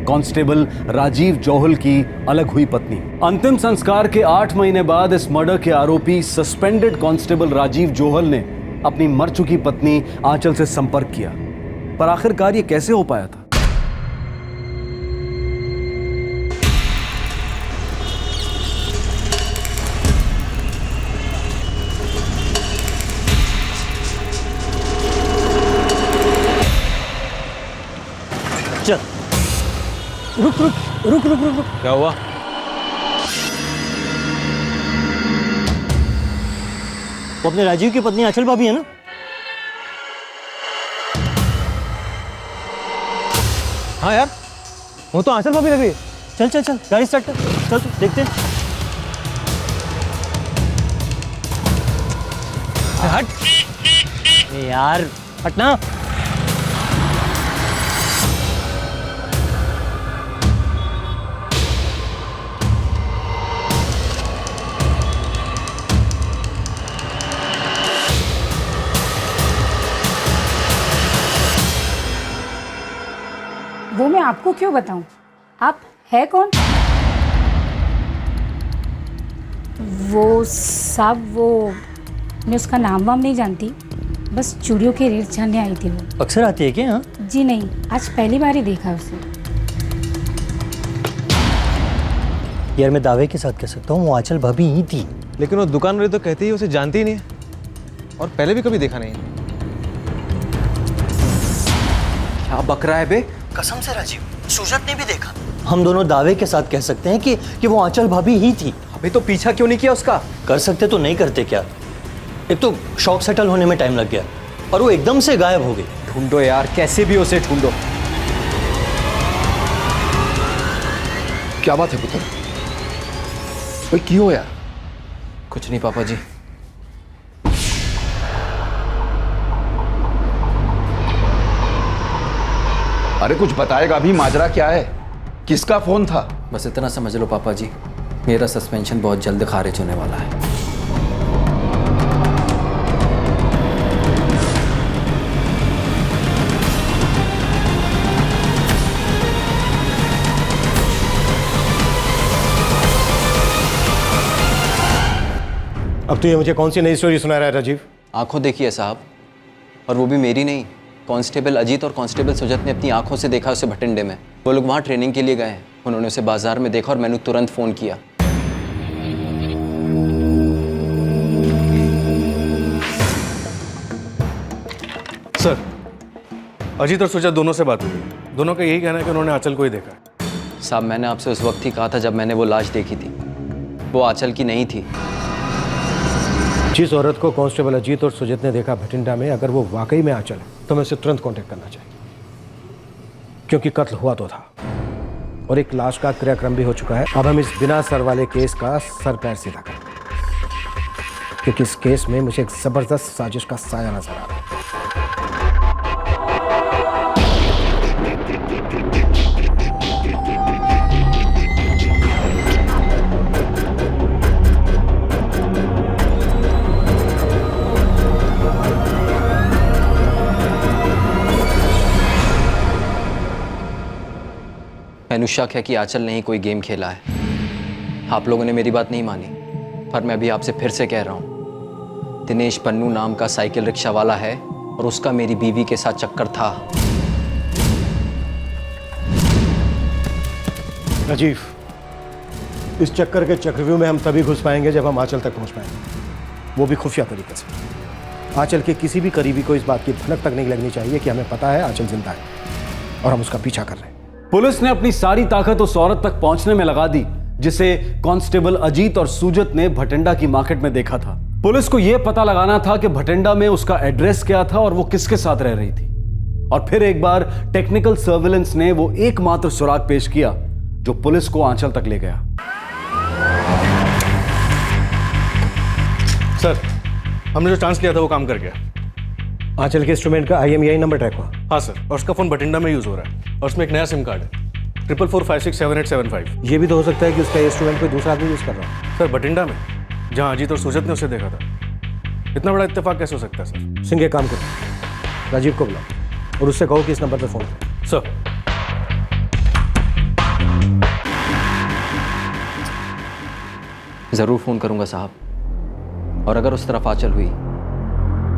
Speaker 5: कांस्टेबल राजीव जोहल की अलग हुई पत्नी। अंतिम संस्कार के 8 महीने बाद इस मर्डर के आरोपी सस्पेंडेड कांस्टेबल राजीव जोहल ने अपनी मर चुकी पत्नी आंचल से संपर्क किया पर आखिरकार ये कैसे हो पाया था?
Speaker 15: चल रुक रुक रुक रुक रुक रुक।
Speaker 16: क्या हुआ?
Speaker 15: वो अपने राजीव की पत्नी आंचल भाभी है ना?
Speaker 16: हाँ यार, वो तो आंचल भाभी लग रही है।
Speaker 15: चल चल चल गाड़ी स्टार्ट कर, चल चल देखते हैं।
Speaker 16: हट
Speaker 15: यार हटना।
Speaker 7: वो मैं आपको क्यों बताऊं? आप है कौन? वो साहब, वो मैं उसका नाम वाम नहीं जानती, बस चूड़ियों के रेट जानने आई थी वो।
Speaker 15: अक्सर आती है क्या? हाँ
Speaker 7: जी नहीं, आज पहली बार ही देखा उसे।
Speaker 15: यार मैं दावे के साथ कह सकता हूँ वो आंचल भाभी ही थी।
Speaker 16: लेकिन वो दुकान वाली तो कहती है उसे जानती ही नहीं है, और पहले भी कभी देखा नहीं है।
Speaker 12: क्या बक रहा है बे?
Speaker 15: कसम से राजीव, सुजत ने भी देखा। हम दोनों दावे के साथ कह सकते हैं कि वो आंचल भाभी ही थी।
Speaker 12: अबे तो पीछा क्यों नहीं किया उसका?
Speaker 15: कर सकते तो नहीं करते क्या? एक तो शॉक सेटल होने में टाइम लग गया और वो एकदम से गायब हो गई।
Speaker 12: ढूंढो यार, कैसे भी उसे ढूंढो।
Speaker 13: क्या बात है पुत्र? भाई क्यों यार?
Speaker 16: कुछ नहीं पापा जी।
Speaker 13: अरे कुछ बताएगा अभी, माजरा क्या है? किसका फोन था?
Speaker 16: बस इतना समझ लो पापा जी, मेरा सस्पेंशन बहुत जल्द खारिज होने वाला है।
Speaker 3: अब तो ये मुझे कौन सी नई स्टोरी सुना रहा है राजीव?
Speaker 16: आंखों देखी है साहब, और वो भी मेरी नहीं। कांस्टेबल अजीत और कांस्टेबल सुजत ने अपनी आंखों से देखा उसे भटिंडे में। वो लोग वहाँ ट्रेनिंग के लिए गए हैं। उन्होंने उसे बाजार में देखा और मैंने तुरंत फ़ोन किया।
Speaker 4: सर, अजीत और सुजत दोनों से बात हुई। दोनों का यही कहना है कि उन्होंने आंचल को ही देखा है।
Speaker 16: साहब मैंने आपसे उस वक्त ही कहा था जब मैंने वो लाश देखी थी, वो आंचल की नहीं थी।
Speaker 3: जिस औरत को कांस्टेबल अजीत और सुजित ने देखा भटिंडा में, अगर वो वाकई में आंचल है तो मैं उसे तुरंत कांटेक्ट करना चाहिए, क्योंकि कत्ल हुआ तो था और एक लाश का क्रियाक्रम भी हो चुका है। अब हम इस बिना सर वाले केस का सर पैर सीधा करेंगे, क्योंकि इस केस में मुझे एक जबरदस्त साजिश का साया नजर आ रहा है।
Speaker 16: मैंने शक है कि आंचल ने ही कोई गेम खेला है। आप लोगों ने मेरी बात नहीं मानी, पर मैं अभी आपसे फिर से कह रहा हूं, दिनेश पन्नू नाम का साइकिल रिक्शा वाला है और उसका मेरी बीवी के साथ चक्कर था।
Speaker 3: राजीव, इस चक्कर के चक्रव्यूह में हम तभी घुस पाएंगे जब हम आंचल तक पहुंच पाएंगे, वो भी खुफिया तरीके से। आंचल के किसी भी करीबी को इस बात की भनक तक नहीं लगनी चाहिए कि हमें पता है आंचल जिंदा है और हम उसका पीछा कर रहे हैं।
Speaker 5: पुलिस ने अपनी सारी ताकत उस औरत तक पहुंचने में लगा दी जिसे कांस्टेबल अजीत और सुजत ने भटिंडा की मार्केट में देखा था। पुलिस को यह पता लगाना था कि भटिंडा में उसका एड्रेस क्या था और वो किसके साथ रह रही थी। और फिर एक बार टेक्निकल सर्विलेंस ने वो एकमात्र सुराग पेश किया जो पुलिस को आंचल तक ले गया।
Speaker 4: सर, हमने जो चांस लिया था वो काम कर गया।
Speaker 3: आंचल के इंस्ट्रूमेंट का IMEI नंबर ट्रैक हुआ?
Speaker 4: हाँ सर, और उसका फोन भटिंडा में यूज हो रहा है और उसमें एक नया सिम कार्ड है 44467875।
Speaker 3: ये भी तो हो सकता है कि उसका इंस्ट्रूमेंट कोई दूसरा आदमी यूज कर रहा है।
Speaker 4: सर, भटिंडा में जहाँ अजीत और सुजत ने उसे देखा था, इतना बड़ा इत्तेफाक कैसे हो सकता है सर?
Speaker 3: सिंह, एक काम करो, राजीव को बुलाओ और उससे कहो कि इस नंबर पर फोन करो।
Speaker 4: सर,
Speaker 16: जरूर फोन करूंगा साहब, और अगर उस तरफ आंचल हुई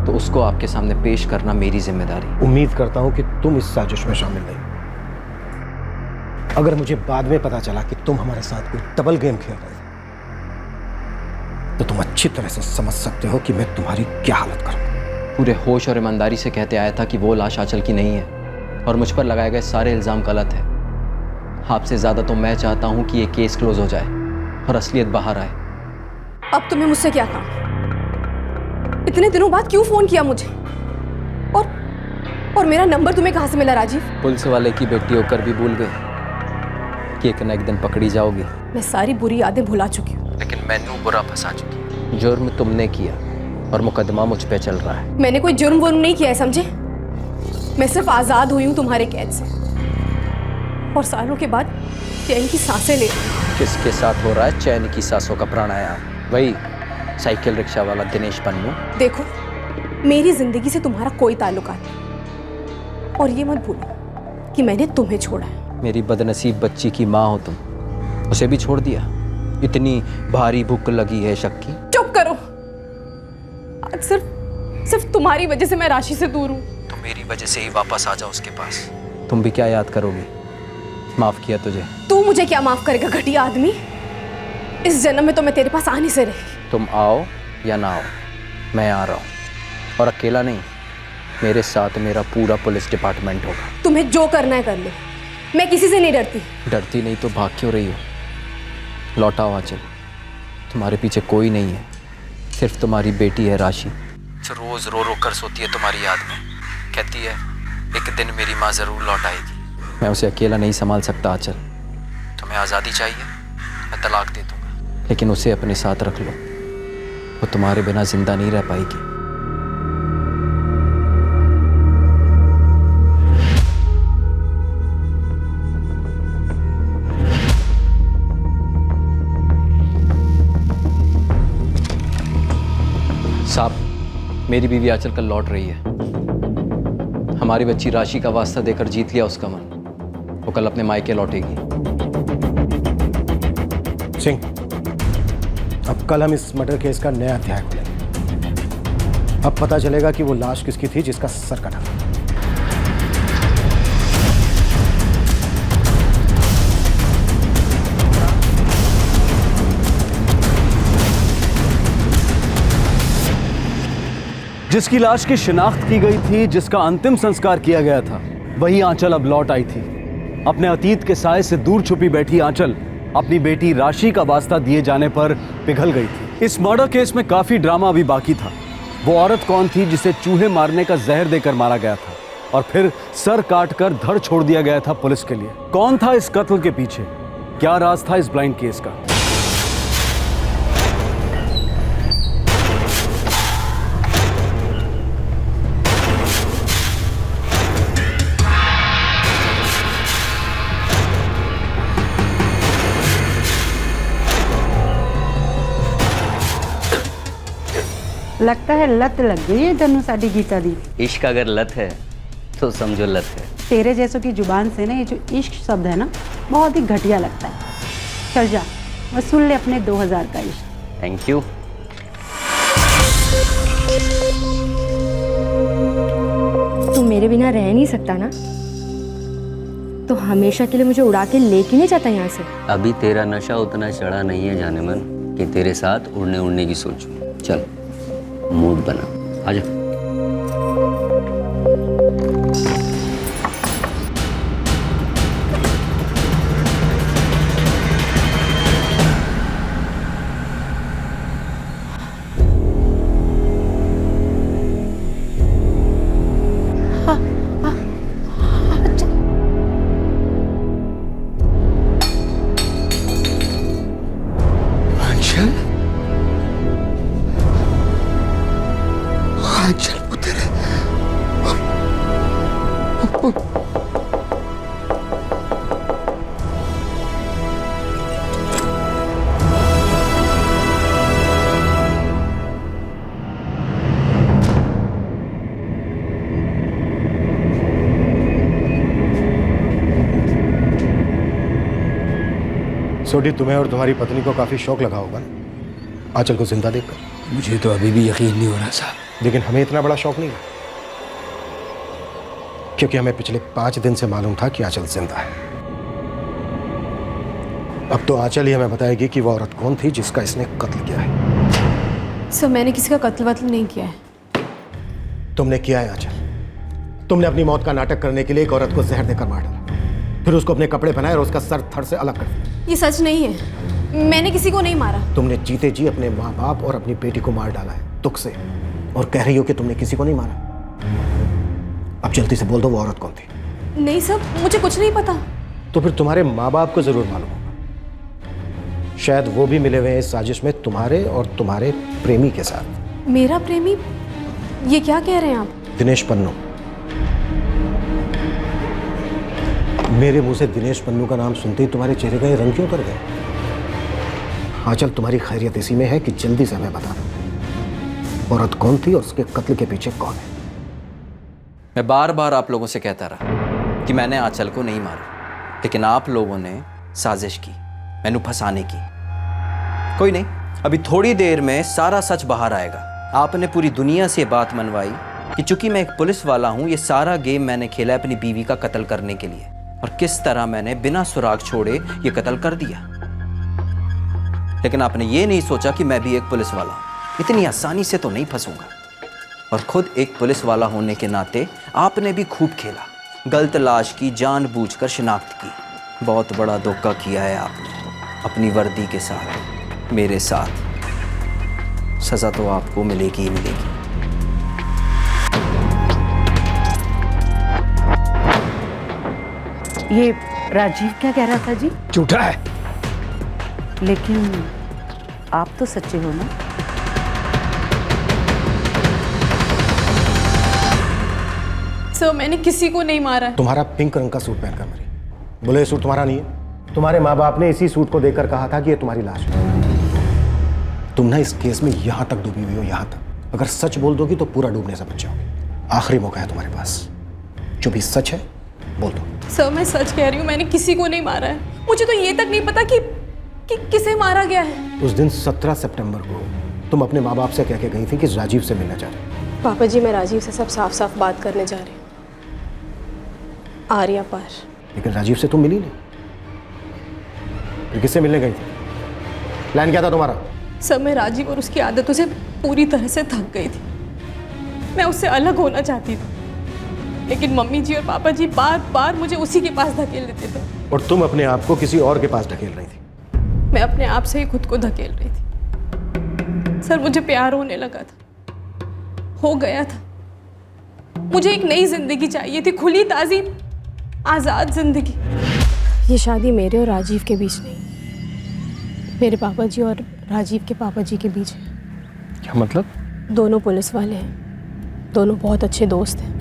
Speaker 16: तो उसको आपके सामने पेश करना मेरी जिम्मेदारी।
Speaker 3: उम्मीद करता हूं कि तुम इस साजिश में शामिल नहीं। अगर मुझे बाद में पता चला कि तुम हमारे साथ कोई डबल गेम खेल रहे थे तो तुम अच्छी तरह से समझ सकते हो कि मैं तुम्हारी क्या हालत करूंगा।
Speaker 16: पूरे होश और ईमानदारी से कहते आया था कि वो लाश आंचल की नहीं है और मुझ पर लगाए गए सारे इल्ज़ाम गलत है। आपसे ज़्यादा तो मैं चाहता हूं कि ये केस क्लोज हो जाए और असलियत बाहर आए।
Speaker 18: अब तुम्हें मुझसे क्या काम? इतने दिनों बाद क्यों फोन किया मुझे? और मेरा नंबर तुम्हें कहां से मिला राजीव?
Speaker 16: पुलिस वाले की बेटी होकर भी भूल गए कि एक न एक दिन पकड़ी जाओगी।
Speaker 18: मैं सारी बुरी यादें भुला चुकी हूँ।
Speaker 16: लेकिन मैनू बुरा फंसा चुकी। जुर्म तुमने किया और मुकदमा मुझ पे चल रहा है।
Speaker 18: मैंने कोई जुर्म वुर्म नहीं किया है, समझे? मैं सिर्फ आजाद हुई हूँ तुम्हारे कैद से और सालों के बाद चैन की सांसें ले।
Speaker 16: किसके साथ हो रहा है चैन की सांसों का प्राणायाम? वही साइकिल रिक्शा वाला दिनेश पन्नू।
Speaker 18: देखो, मेरी जिंदगी से तुम्हारा कोई ताल्लुकात नहीं और ये मत भूलो कि मैंने तुम्हें छोड़ा है।
Speaker 16: मेरी बदनसीब बच्ची की माँ हो तुम, उसे भी छोड़ दिया? इतनी भारी भूख लगी है शक की?
Speaker 18: चुप करो। आज सिर्फ तुम्हारी वजह से मैं राशि से दूर हूँ।
Speaker 16: तो मेरी वजह से ही वापस आ जाओ उसके पास। तुम भी क्या याद करोगी? माफ किया तुझे।
Speaker 18: तू मुझे क्या माफ करेगा घटिया आदमी? इस जन्म में तो मैं तेरे पास आने से रही।
Speaker 16: तुम आओ या ना आओ, मैं आ रहा हूँ और अकेला नहीं, मेरे साथ मेरा पूरा पुलिस डिपार्टमेंट होगा।
Speaker 18: तुम्हें जो करना है कर लो, मैं किसी से नहीं डरती।
Speaker 16: डरती नहीं तो भाग क्यों रही हो? लौटाओ आंचल, तुम्हारे पीछे कोई नहीं है, सिर्फ तुम्हारी बेटी है राशि। रोज रो रो कर सोती है तुम्हारी याद में, कहती है एक दिन मेरी माँ जरूर लौट आएगी। मैं उसे अकेला नहीं संभाल सकता आंचल। तुम्हें आज़ादी चाहिए, मैं तलाक दे दूंगा, लेकिन उसे अपने साथ रख लो, वो तुम्हारे बिना जिंदा नहीं रह पाएगी। साहब, मेरी बीवी आंचल कल लौट रही है। हमारी बच्ची राशि का वास्ता देकर जीत लिया उसका मन। वो कल अपने मायके लौटेगी।
Speaker 3: सिंह, अब कल हम इस मर्डर केस का नया अध्याय खोलेंगे। अब पता चलेगा कि वो लाश किसकी थी जिसका सर कटा।
Speaker 5: जिसकी लाश की शिनाख्त की गई थी, जिसका अंतिम संस्कार किया गया था, वही आंचल अब लौट आई थी। अपने अतीत के साए से दूर छुपी बैठी आंचल अपनी बेटी राशि का वास्ता दिए जाने पर पिघल गई थी। इस मर्डर केस में काफी ड्रामा अभी बाकी था। वो औरत कौन थी जिसे चूहे मारने का जहर देकर मारा गया था और फिर सर काटकर धड़ छोड़ दिया गया था पुलिस के लिए? कौन था इस कत्ल के पीछे? क्या राज था इस ब्लाइंड केस का?
Speaker 6: लगता है लत लग गई है तनु साडी गीता दी।
Speaker 20: इश्क अगर लत है तो समझो लत है।
Speaker 6: तेरे जैसों की जुबान से ना ये जो इश्क शब्द है ना बहुत ही घटिया लगता है। चल जा वसूल ले अपने 2000 का इश्क।
Speaker 20: Thank you.
Speaker 8: तू मेरे बिना रह नहीं सकता ना? तो हमेशा के लिए मुझे उड़ा के ले क्यों नहीं जाता यहाँ से?
Speaker 20: अभी तेरा नशा उतना चढ़ा नहीं है जाने मन कि तेरे साथ उड़ने की सोचूं। चल मूड बना, आजा।
Speaker 3: सोडी, तुम्हें और तुम्हारी पत्नी को काफी शौक लगा होगा ना आंचल को जिंदा देखकर?
Speaker 9: मुझे तो अभी भी यकीन नहीं हो रहा साहब।
Speaker 3: लेकिन हमें इतना बड़ा शौक नहीं है, क्योंकि हमें पिछले 5 दिन से मालूम था कि आंचल जिंदा है। अब तो आंचल ही हमें बताएगी कि वो औरत कौन थी जिसका इसने कत्ल किया है।
Speaker 18: सर मैंने किसी का कत्ल वत्ल नहीं किया है।
Speaker 3: तुमने किया है आंचल। तुमने अपनी मौत का नाटक करने के लिए एक औरत को जहर देकर मार डाला, फिर उसको अपने कपड़े पहनाए और उसका सर धड़ से अलग कर दिया।
Speaker 18: ये सच नहीं है, मैंने किसी को नहीं मारा।
Speaker 3: तुमने जीते जी अपने माँ बाप और अपनी बेटी को मार डाला है दुख से, और कह रही हो कि तुमने किसी को नहीं मारा। अब जल्दी से बोल दो वो औरत कौन थी।
Speaker 18: नहीं सर, मुझे कुछ नहीं पता।
Speaker 3: तो फिर तुम्हारे माँ बाप को जरूर मालूम होगा, शायद वो भी मिले हुए हैं इस साजिश में तुम्हारे और तुम्हारे प्रेमी के साथ।
Speaker 18: मेरा प्रेमी? ये क्या कह रहे हैं आप?
Speaker 3: दिनेश पन्नू। मेरे मुंह से दिनेश पन्नू का नाम सुनते ही तुम्हारे चेहरे का ये रंग क्यों उतर गया? आंचल, तुम्हारी खैरियत इसी में है कि जल्दी से हमें बता दो औरत कौन थी और उसके कत्ल के पीछे कौन है।
Speaker 16: मैं बार बार आप लोगों से कहता रहा कि मैंने आंचल को नहीं मारा, लेकिन आप लोगों ने साजिश की मैनू फंसाने की। कोई नहीं, अभी थोड़ी देर में सारा सच बाहर आएगा। आपने पूरी दुनिया से बात मनवाई कि चूंकि मैं एक पुलिस वाला हूं, ये सारा गेम मैंने खेला अपनी बीवी का कत्ल करने के लिए, और किस तरह मैंने बिना सुराग छोड़े ये कत्ल कर दिया। लेकिन आपने ये नहीं सोचा कि मैं भी एक पुलिस वाला हूं, इतनी आसानी से तो नहीं फंसूंगा। और खुद एक पुलिस वाला होने के नाते आपने भी खूब खेला, गलत लाश की जानबूझकर शिनाख्त की। बहुत बड़ा धोखा किया है आपने अपनी वर्दी के साथ, मेरे साथ। सजा तो आपको मिलेगी ही मिलेगी।
Speaker 11: ये राजीव क्या कह रहा था जी?
Speaker 3: झूठा है।
Speaker 11: लेकिन आप तो सच्चे हो ना?
Speaker 18: सर मैंने किसी को नहीं मारा है।
Speaker 3: तुम्हारा पिंक रंग का सूट पहनकर मरी। बोले ये सूट तुम्हारा नहीं है। तुम्हारे माँ बाप ने इसी सूट को देखकर कहा था कि ये तुम्हारी लाश है। तुम ना इस केस में यहां तक डूबी हुई हो, यहां तक। अगर सच बोल दोगी तो पूरा डूबने से बच जाओगे। आखिरी मौका है तुम्हारे पास, जो भी सच है बोल दो।
Speaker 18: सर मैं सच कह रही हूँ, मैंने किसी को नहीं मारा है। मुझे तो ये तक नहीं पता कि किसे मारा गया है।
Speaker 3: उस दिन 17 सितंबर को तुम अपने माँ बाप से कह के गई थी कि राजीव से मिलना चाह रहे।
Speaker 10: पापा जी, मैं राजीव से सब साफ साफ बात करने जा रही हूँ, आर्या पार।
Speaker 3: लेकिन राजीव से तुम मिली नहीं, किससे मिलने गई थी? प्लान क्या था तुम्हारा?
Speaker 18: सर मैं राजीव और उसकी आदतों से पूरी तरह से थक गई थी। मैं उससे अलग होना चाहती थी, लेकिन मम्मी जी और पापा जी बार बार मुझे उसी के पास धकेल देते थे।
Speaker 3: और तुम अपने आप को किसी और के पास धकेल रही थी।
Speaker 18: मैं अपने आप से ही खुद को धकेल रही थी। सर मुझे प्यार होने लगा था, हो गया था। मुझे एक नई जिंदगी चाहिए थी, खुली ताजी आजाद जिंदगी।
Speaker 10: ये शादी मेरे और राजीव के बीच नहीं, मेरे पापा जी और राजीव के पापा जी के बीच है।
Speaker 4: क्या मतलब?
Speaker 10: दोनों पुलिस वाले हैं, दोनों बहुत अच्छे दोस्त हैं,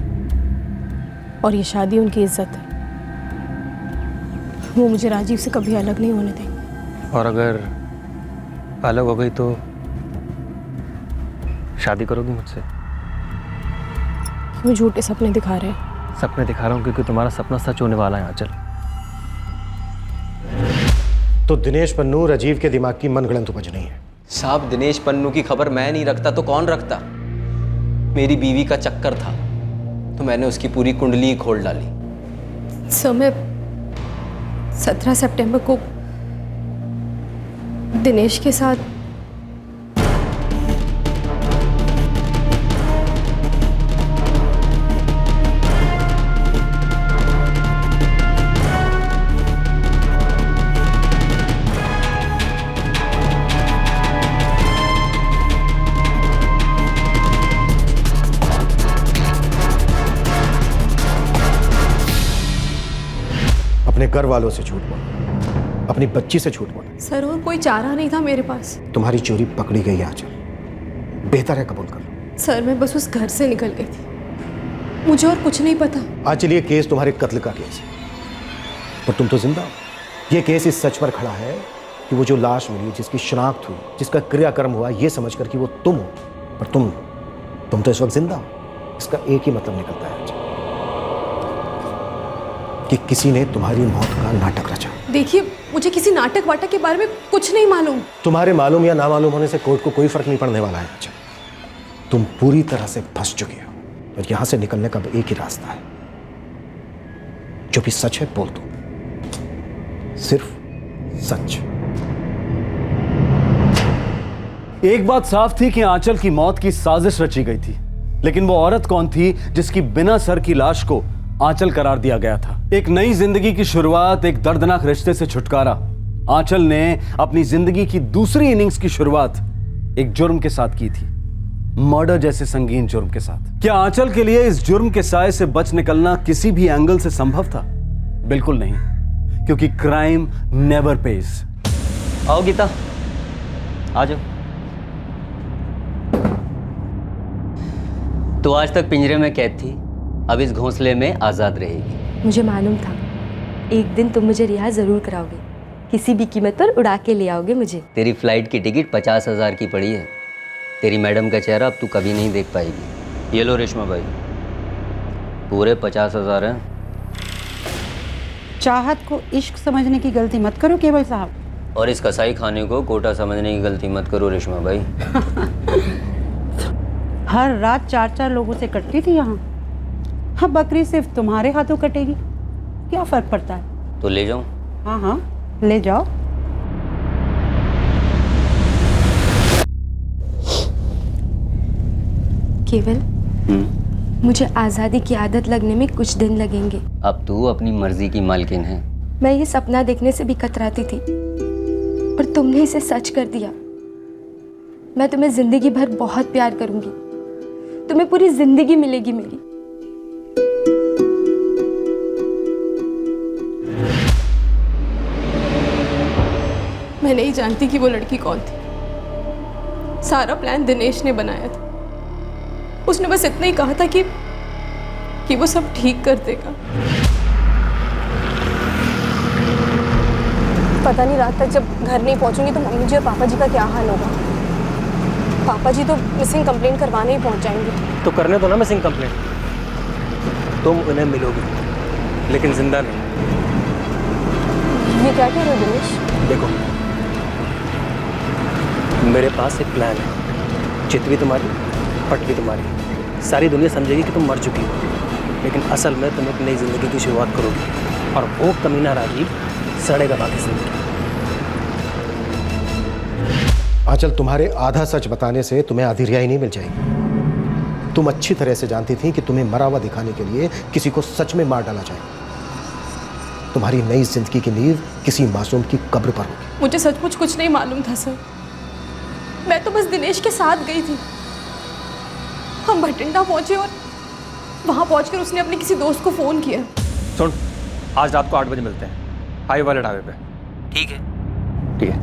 Speaker 10: और ये शादी उनकी इज्जत है। वो मुझे राजीव से कभी अलग नहीं होने देंगे।
Speaker 15: और अगर अलग हो गई तो शादी करोगी मुझसे?
Speaker 10: क्यों झूठे सपने दिखा रहे हैं?
Speaker 15: सपने दिखा रहा हूँ क्योंकि तुम्हारा सपना सच होने वाला है आंचल।
Speaker 3: तो दिनेश पन्नू राजीव के दिमाग की मनगढ़ंत उपज नहीं है।
Speaker 16: साहब, दिनेश पन्नू की खबर मैं नहीं रखता तो कौन रखता? मेरी बीवी का चक्कर था तो मैंने उसकी पूरी कुंडली खोल डाली।
Speaker 10: सर मैं 17 सितंबर को दिनेश के साथ
Speaker 3: अपने घर वालों से झूठ बोला, अपनी बच्ची से झूठ बोला।
Speaker 18: सर और कोई चारा नहीं था मेरे पास।
Speaker 3: तुम्हारी चोरी पकड़ी गई आंचल, बेहतर है कबूल कर लो।
Speaker 18: सर मैं बस उस घर से निकल गई थी, मुझे और कुछ नहीं पता।
Speaker 3: आंचल, ये केस तुम्हारे कत्ल का केस है, पर तुम तो जिंदा हो। ये केस इस सच पर खड़ा है कि वो जो लाश मिली, जिसकी शिनाख्त हुई, जिसका क्रियाक्रम हुआ, ये समझकर कि वो तुम हो, पर तुम तो इस वक्त जिंदा हो। इसका एक ही मतलब निकलता है आंचल, कि किसी ने तुम्हारी मौत का नाटक रचा।
Speaker 18: देखिए, मुझे किसी नाटक वाटक के बारे में कुछ नहीं मालूम।
Speaker 3: तुम्हारे मालूम या ना मालूम होने से कोर्ट को कोई फर्क नहीं पड़ने वाला है आंचल। तुम पूरी तरह से फंस चुकी हो और यहां से निकलने का एक ही रास्ता है। जो भी सच है बोल दो, सिर्फ सच।
Speaker 5: एक बात साफ थी कि आंचल की मौत की साजिश रची गई थी, लेकिन वो औरत कौन थी जिसकी बिना सर की लाश को आंचल करार दिया गया था? एक नई जिंदगी की शुरुआत, एक दर्दनाक रिश्ते से छुटकारा। आंचल ने अपनी जिंदगी की दूसरी इनिंग्स की शुरुआत एक जुर्म के साथ की थी, मर्डर जैसे संगीन जुर्म के साथ। क्या आंचल के लिए इस जुर्म के साए से बच निकलना किसी भी एंगल से संभव था? बिल्कुल नहीं, क्योंकि क्राइम नेवर पेज।
Speaker 20: आओ गीता, आ जाओ। तो आज तक पिंजरे में कैद थी, अब इस घोंसले में आजाद रहेगी।
Speaker 8: मुझे मालूम था एक दिन तुम मुझे रिहा जरूर कराओगे, किसी भी कीमत पर उड़ा के ले आओगे मुझे।
Speaker 20: तेरी फ्लाइट की टिकट 50,000 की पड़ी है। तेरी मैडम का चेहरा अब तू कभी नहीं देख पाएगी। ये लो रेशमा भाई, पूरे 50,000 हैं।
Speaker 6: चाहत को इश्क समझने की गलती मत करो केवल साहब।
Speaker 20: और इस कसाई खाने को कोटा समझने की गलती मत करो रेशमा भाई।
Speaker 6: हर रात 4-4 लोगों से कटती थी यहाँ, हाँ बकरी सिर्फ तुम्हारे हाथों कटेगी, क्या फर्क पड़ता है?
Speaker 20: तो ले जाऊं?
Speaker 6: हाँ हाँ ले जाओ।
Speaker 8: केवल मुझे आज़ादी की आदत लगने में कुछ दिन लगेंगे।
Speaker 20: अब तू अपनी मर्जी की मालकिन है।
Speaker 8: मैं ये सपना देखने से भी कतराती थी और तुमने इसे सच कर दिया। मैं तुम्हें जिंदगी भर बहुत प्यार करूंगी, तुम्हें पूरी जिंदगी मिलेगी मेरी।
Speaker 18: मैं नहीं जानती कि वो लड़की कौन थी। सारा प्लान दिनेश ने बनाया था। उसने बस इतना ही कहा था कि वो सब ठीक कर देगा।
Speaker 10: पता नहीं रात तक जब घर नहीं पहुंचूंगी तो मम्मी जी और पापा जी का क्या हाल होगा। पापा जी तो मिसिंग कंप्लेंट करवाने ही पहुंच जाएंगे।
Speaker 3: तो करने दो ना मिसिंग कंप्लेंट। तुम उन्हें मिलोगी लेकिन जिंदा नहीं।
Speaker 10: ये क्या कह रहे हो दिनेश?
Speaker 3: देखो मेरे पास एक प्लान है, चित भी तुम्हारी पट भी तुम्हारी। सारी दुनिया समझेगी कि तुम मर चुकी हो, लेकिन असल में तुम एक नई जिंदगी की शुरुआत करोगी और वो कमीना राजीव सड़ेगा बाकी जिंदगी। आंचल, तुम्हारे आधा सच बताने से तुम्हें आधी रिहाई नहीं मिल जाएगी। तुम अच्छी तरह से जानती थी कि तुम्हें मरा हुआ दिखाने के लिए किसी को सच में मार डाला जाएगा। तुम्हारी नई जिंदगी की नींव किसी मासूम की कब्र पर होगी।
Speaker 18: मुझे सचमुच कुछ नहीं मालूम था सर। मैं तो बस दिनेश के साथ गई थी। हम भटिंडा पहुंचे और वहां पहुंचकर उसने अपने किसी दोस्त को फोन किया।
Speaker 3: सुन, आज रात को 8 बजे मिलते हैं हाई वाले ढाबे पे।
Speaker 20: ठीक है।
Speaker 3: ठीक है।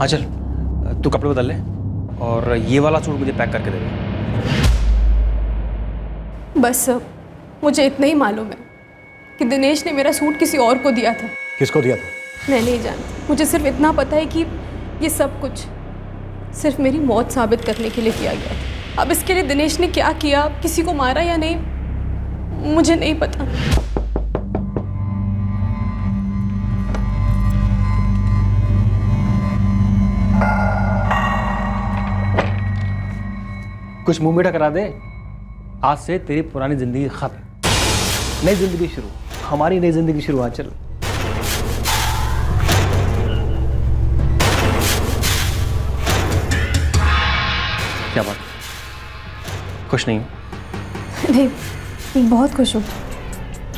Speaker 3: आंचल, तू कपड़े बदल ले और ये वाला सूट मुझे पैक करके दे दे।
Speaker 18: बस मुझे इतना ही मालूम है कि दिनेश ने मेरा सूट किसी और को दिया था।
Speaker 3: किसको दिया था?
Speaker 18: मैं नहीं जानती। मुझे सिर्फ इतना पता है कि ये सब कुछ सिर्फ मेरी मौत साबित करने के लिए किया गया था। अब इसके लिए दिनेश ने क्या किया, किसी को मारा या नहीं, मुझे नहीं पता।
Speaker 3: कुछ मुंह मीठा करा दे। आज से तेरी पुरानी जिंदगी खत्म, नई जिंदगी शुरू, हमारी नई जिंदगी शुरू। आंचल, क्या बात, खुश नहीं हो?
Speaker 10: नहीं, बहुत खुश हूँ।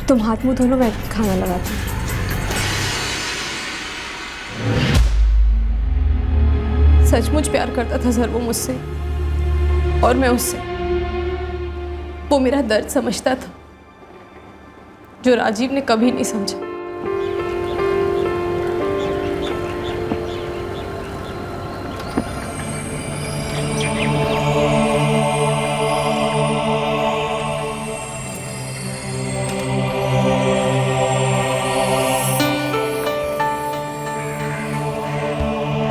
Speaker 10: तुम हाथ मुंह धो लो, मैं खाना लगाती हूँ।
Speaker 18: सचमुच प्यार करता था सर वो मुझसे और मैं उससे। वो मेरा दर्द समझता था जो राजीव ने कभी नहीं समझा।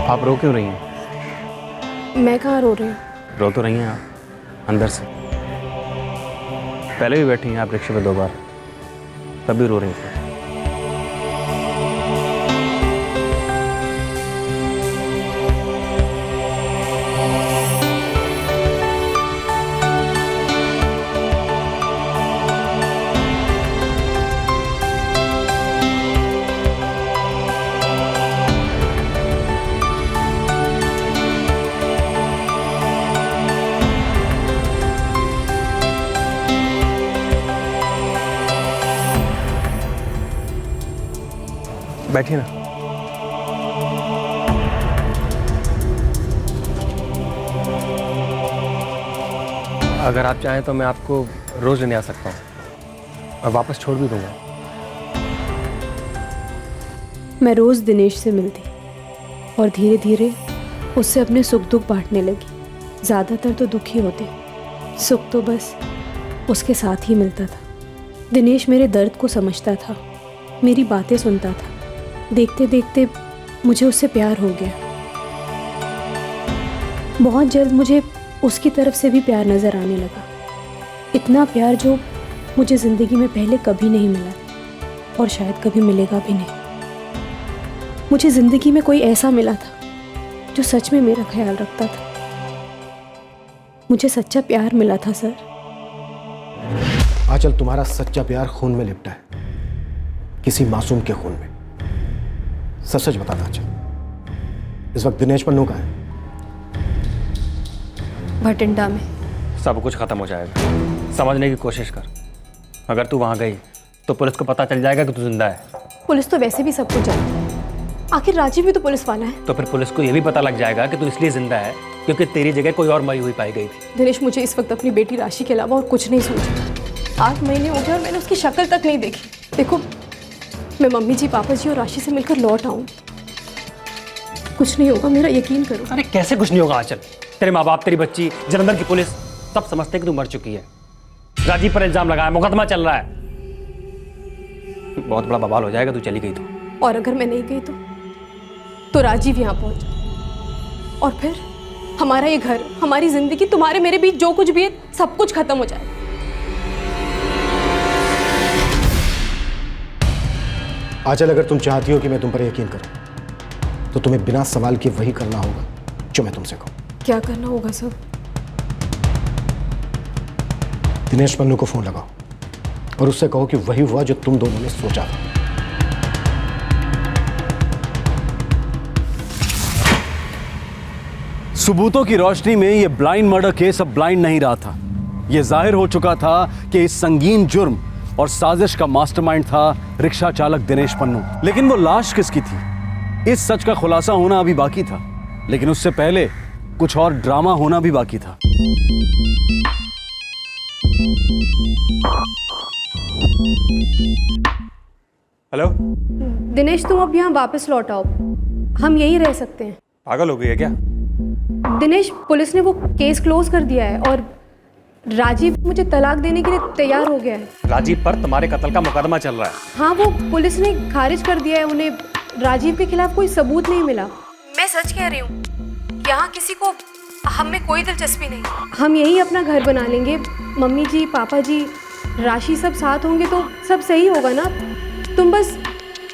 Speaker 4: आप रो क्यों रही हैं?
Speaker 10: मैं कहाँ रो रही हूँ?
Speaker 4: रो तो रही हैं आप अंदर से। पहले भी बैठी हैं आप रिक्शे पे 2 बार, तभी रो रही थी। बैठिए ना। अगर आप चाहें तो मैं आपको रोज लेने आ सकता हूँ और वापस छोड़ भी दूंगा।
Speaker 10: मैं रोज़ दिनेश से मिलती और धीरे धीरे उससे अपने सुख दुख बांटने लगी। ज़्यादातर तो दुख ही होते, सुख तो बस उसके साथ ही मिलता था। दिनेश मेरे दर्द को समझता था, मेरी बातें सुनता था। देखते देखते मुझे उससे प्यार हो गया। बहुत जल्द मुझे उसकी तरफ से भी प्यार नज़र आने लगा। इतना प्यार जो मुझे ज़िंदगी में पहले कभी नहीं मिला और शायद कभी मिलेगा भी नहीं। मुझे ज़िंदगी में कोई ऐसा मिला था जो सच में मेरा ख्याल रखता था। मुझे सच्चा प्यार मिला था सर।
Speaker 3: आंचल, तुम्हारा सच्चा प्यार खून में लिपटा है, किसी मासूम के खून में। सच सच बता आंचल, इस वक्त दिनेश पन्नू कहाँ है?
Speaker 10: भटिंडा में।
Speaker 15: सब कुछ खत्म हो जाएगा, समझने की कोशिश कर। अगर तू वहां गई तो पुलिस को पता चल जाएगा कि तू जिंदा है।
Speaker 10: पुलिस तो वैसे भी सब कुछ जानती है, आखिर राजीव भी तो पुलिस वाला है।
Speaker 15: तो फिर पुलिस को यह भी पता लग जाएगा कि तू इसलिए जिंदा है क्योंकि तेरी जगह कोई और मरी हुई पाई गई थी।
Speaker 10: दिनेश, मुझे इस वक्त अपनी बेटी राशि के अलावा और कुछ नहीं सोचना। 8 महीने हो गए और मैंने उसकी शक्ल तक नहीं देखी। देखो, मैं मम्मी जी, पापा जी और राशि से मिलकर लौट आऊंगी। कुछ नहीं होगा, मेरा यकीन करो।
Speaker 15: अरे कैसे कुछ नहीं होगा आंचल? तेरे माँ बाप, तेरी बच्ची, जलंधर की पुलिस सब समझते हैं कि तू मर चुकी है। राजीव पर इल्जाम लगाया, मुकदमा चल रहा है, बहुत बड़ा बवाल हो जाएगा तू चली गई तो।
Speaker 10: और अगर मैं नहीं गई तो राजीव यहाँ पहुंचा और फिर हमारा ये घर, हमारी जिंदगी, तुम्हारे मेरे बीच जो कुछ भी है, सब कुछ खत्म हो जाएगा।
Speaker 3: आंचल, अगर तुम चाहती हो कि मैं तुम पर यकीन करूं तो तुम्हें बिना सवाल के वही करना होगा जो मैं तुमसे कहूं।
Speaker 10: क्या करना होगा सर?
Speaker 3: दिनेश पन्नू को फोन लगाओ और उससे कहो कि वही हुआ जो तुम दोनों ने सोचा था।
Speaker 5: सबूतों की रोशनी में यह ब्लाइंड मर्डर केस अब ब्लाइंड नहीं रहा था। यह जाहिर हो चुका था कि इस संगीन जुर्म और साजिश का मास्टरमाइंड था रिक्शा चालक दिनेश पन्नू। लेकिन वो लाश किसकी थी, इस सच का खुलासा होना अभी बाकी था। लेकिन उससे पहले कुछ और ड्रामा होना भी बाकी था।
Speaker 4: हेलो
Speaker 10: दिनेश, तुम अब यहाँ वापस लौट आओ, हम यहीं रह सकते हैं।
Speaker 4: पागल हो गई है क्या?
Speaker 10: दिनेश, पुलिस ने वो केस क्लोज कर दिया है और राजीव मुझे तलाक देने के लिए तैयार हो गया है।
Speaker 15: राजीव पर तुम्हारे कत्ल का मुकदमा चल रहा है।
Speaker 10: हाँ, वो पुलिस ने खारिज कर दिया है, उन्हें राजीव के खिलाफ कोई सबूत नहीं मिला। मैं सच कह रही हूँ, यहाँ किसी को हम में कोई दिलचस्पी नहीं। हम यहीं अपना घर बना लेंगे। मम्मी जी, पापा जी, राशि सब साथ होंगे तो सब सही होगा ना। तुम बस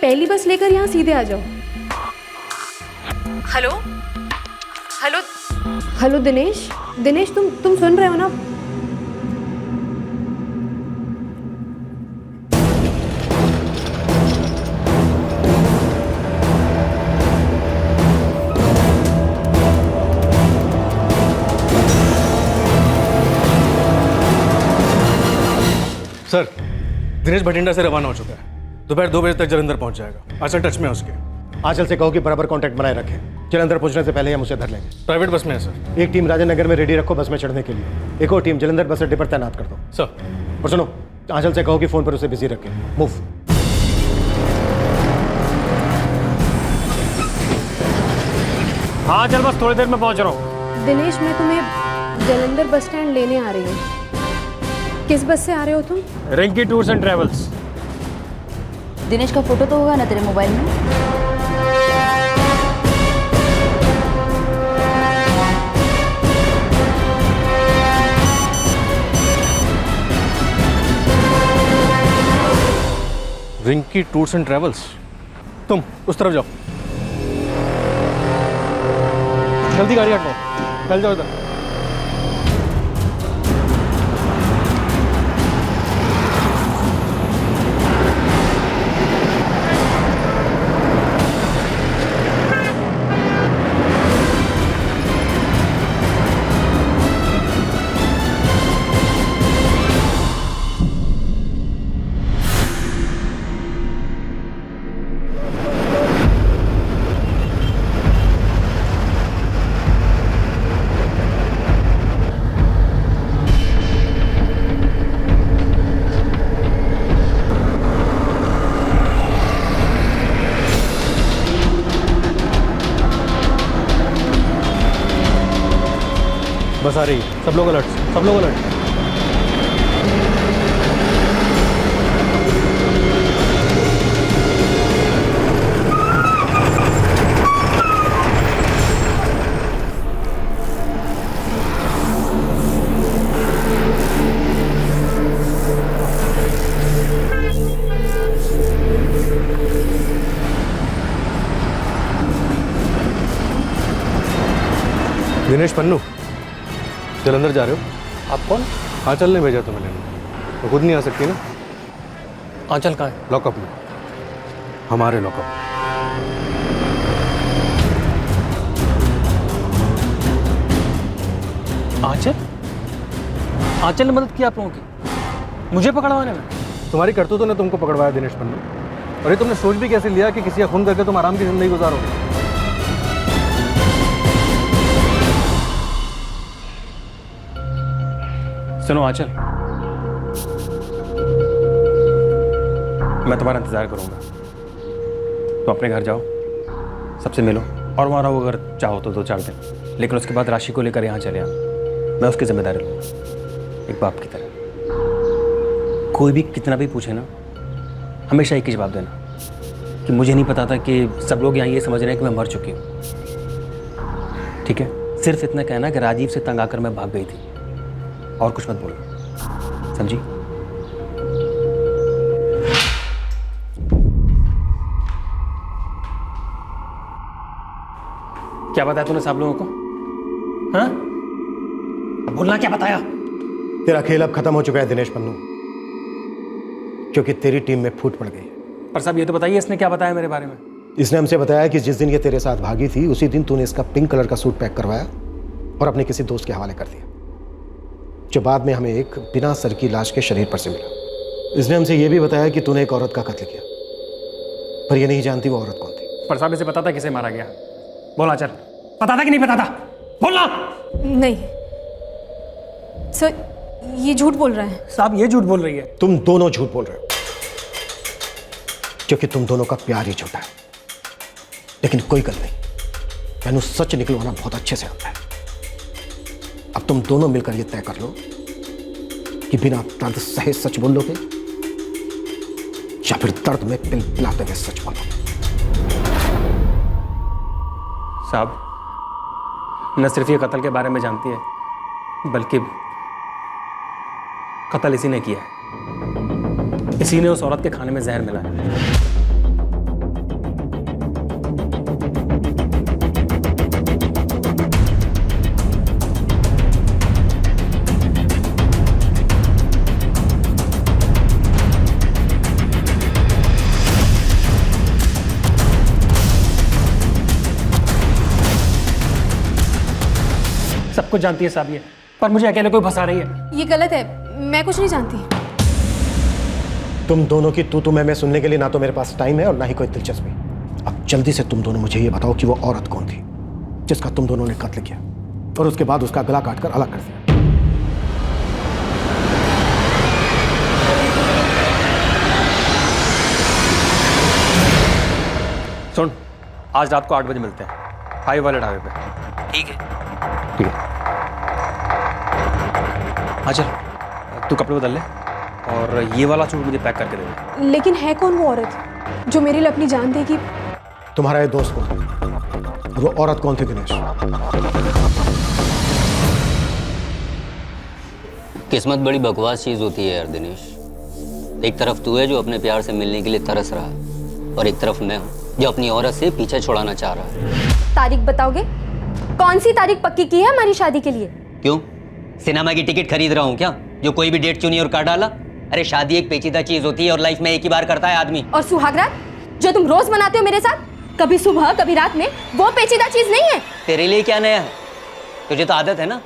Speaker 10: पहली बस लेकर यहाँ सीधे आ जाओ। Hello hello hello Dinesh, Dinesh तुम सुन रहे हो ना?
Speaker 4: सर, दिनेश भटिंडा से रवाना हो चुका है। दोपहर 2 बजे तक जलंधर पहुंच जाएगा। आंचल टच में है उसके।
Speaker 3: आंचल से कहो कि बराबर कांटेक्ट बनाए रखे। जलंधर पहुंचने से पहले हम उसे धर लेंगे।
Speaker 4: प्राइवेट बस में है सर।
Speaker 3: एक टीम राजेंद्र नगर में रेडी रखो बस में चढ़ने के लिए। एक और टीम जलंधर बस अड्डे पर तैनात कर दो।
Speaker 4: सर।
Speaker 3: और सुनो, आंचल से कहो कि फोन पर उसे बिजी रखे। मूव।
Speaker 15: हाँ चल, बस थोड़ी देर में पहुंच रहा हूँ।
Speaker 10: दिनेश, मैं तुम्हें जलंधर बस स्टैंड लेने आ रही हूँ। किस बस से आ रहे हो तुम?
Speaker 15: Rinki tours and travels.
Speaker 1: Dinesh का फोटो तो होगा ना तेरे मोबाइल में?
Speaker 4: Rinki tours and travels. तुम उस तरफ जाओ, जल्दी गाड़ी हटाओ, चल जाओ इधर। बस आ रही है, सब लोग अलर्ट, सब लोग अलर्ट। दिनेश पन्नू, जलंधर जा रहे हो?
Speaker 15: आप कौन?
Speaker 4: आंचल ने भेजा तुम्हें लेने, तो खुद नहीं आ सकती ना?
Speaker 15: आंचल कहाँ है?
Speaker 4: लॉकअप में, हमारे लॉकअप में।
Speaker 15: आंचल? आंचल ने मदद की आप लोगों की मुझे पकड़वाने में?
Speaker 4: तुम्हारी करतूतों ने तुमको पकड़वाया दिनेश पन्नू। और ये तुमने सोच भी कैसे लिया कि किसी का खून करके तुम आराम की जिंदगी गुजारोगे?
Speaker 15: सुनो आंचल, मैं तुम्हारा इंतजार करूंगा। तुम अपने घर जाओ, सबसे मिलो और वहाँ रहो अगर चाहो तो 2-4 दिन, लेकिन उसके बाद राशि को लेकर यहाँ चले आओ। मैं उसकी जिम्मेदारी लूँगा एक बाप की तरह। कोई भी कितना भी पूछे ना, हमेशा एक ही जवाब देना कि मुझे नहीं पता था कि सब लोग यहाँ ये समझ रहे हैं कि मैं मर चुकी हूँ। ठीक है? सिर्फ इतना कहना कि राजीव से तंग आकर मैं भाग गई थी, और कुछ मत बोलो, समझी? क्या बताया तूने सब लोगों को? हाँ? बोलना क्या बताया?
Speaker 3: तेरा खेल अब खत्म हो चुका है दिनेश पन्नू, क्योंकि तेरी टीम में फूट पड़ गई।
Speaker 15: पर साहब ये तो बताइए, इसने क्या बताया मेरे बारे में?
Speaker 3: इसने हमसे बताया कि जिस दिन ये तेरे साथ भागी थी उसी दिन तूने इसका पिंक कलर का सूट पैक करवाया और अपने किसी दोस्त के हवाले कर दिया, जो बाद में हमें एक बिना सर की लाश के शरीर पर से मिला। इसने हमसे यह भी बताया कि तूने एक औरत का कत्ल किया, पर यह नहीं जानती वो औरत कौन थी।
Speaker 15: पर साहब इसे पता था किसे मारा गया? बोला चल, पता था कि नहीं पता था? बोलना।
Speaker 10: नहीं सर, ये झूठ बोल रहा है।
Speaker 15: साहब ये झूठ बोल रही है।
Speaker 3: तुम दोनों झूठ बोल रहे हो, क्योंकि तुम दोनों का प्यार ही झूठा है। लेकिन कोई गल नहीं, मैंने सच निकलवाना बहुत अच्छे से आता है। अब तुम दोनों मिलकर यह तय कर लो कि बिना दर्द सहे सच बोल लोगे या फिर दर्द में पिलपिलाते हुए सच बोलोगे।
Speaker 15: साहब न सिर्फ ये कत्ल के बारे में जानती है, बल्कि कत्ल इसी ने किया है। इसी ने उस औरत के खाने में जहर मिलाया। सब कुछ जानती है साहब ये, पर मुझे अकेले कोई फंसा रही है।
Speaker 10: ये गलत है, मैं कुछ नहीं जानती।
Speaker 3: तुम दोनों की तू मैं सुनने के लिए ना तो मेरे पास टाइम है और ना ही कोई दिलचस्पी। अब जल्दी से तुम दोनों मुझे ये बताओ कि वो औरत कौन थी जिसका तुम दोनों ने कत्ल किया और उसके बाद उसका गला काटकर अलग कर दिया।
Speaker 15: सुन, आज रात को 8 बजे मिलते हैं, 5 वाले ढाबे पे।
Speaker 16: ठीक है।
Speaker 15: ठीक है। हाँ चल, तू कपड़े बदल ले और ये वाला सूट मुझे पैक करके दे दे।
Speaker 10: लेकिन है कौन वो औरत जो मेरे लिए अपनी जान देगी?
Speaker 3: तुम्हारा ये दोस्त कौन? वो औरत कौन थी दिनेश?
Speaker 20: किस्मत बड़ी बकवास चीज होती है यार दिनेश। एक तरफ तू है जो अपने प्यार से मिलने के लिए तरस रहा है, और एक तरफ मैं हूँ जो अपनी औरत से पीछे छुड़ाना चाह रहा है।
Speaker 8: तारीख बताओगे? कौन सी तारीख पक्की की है हमारी शादी के लिए?
Speaker 20: क्यों, सिनेमा की टिकट खरीद रहा हूँ क्या जो कोई भी डेट चुनी और काट डाला? अरे शादी एक पेचीदा चीज होती है और लाइफ में एक ही बार करता है आदमी।
Speaker 8: और सुहागरात जो तुम रोज मनाते हो मेरे साथ, कभी सुबह कभी रात में, वो पेचीदा चीज नहीं है।
Speaker 20: तेरे लिए क्या नया है? तुझे तो आदत है ना।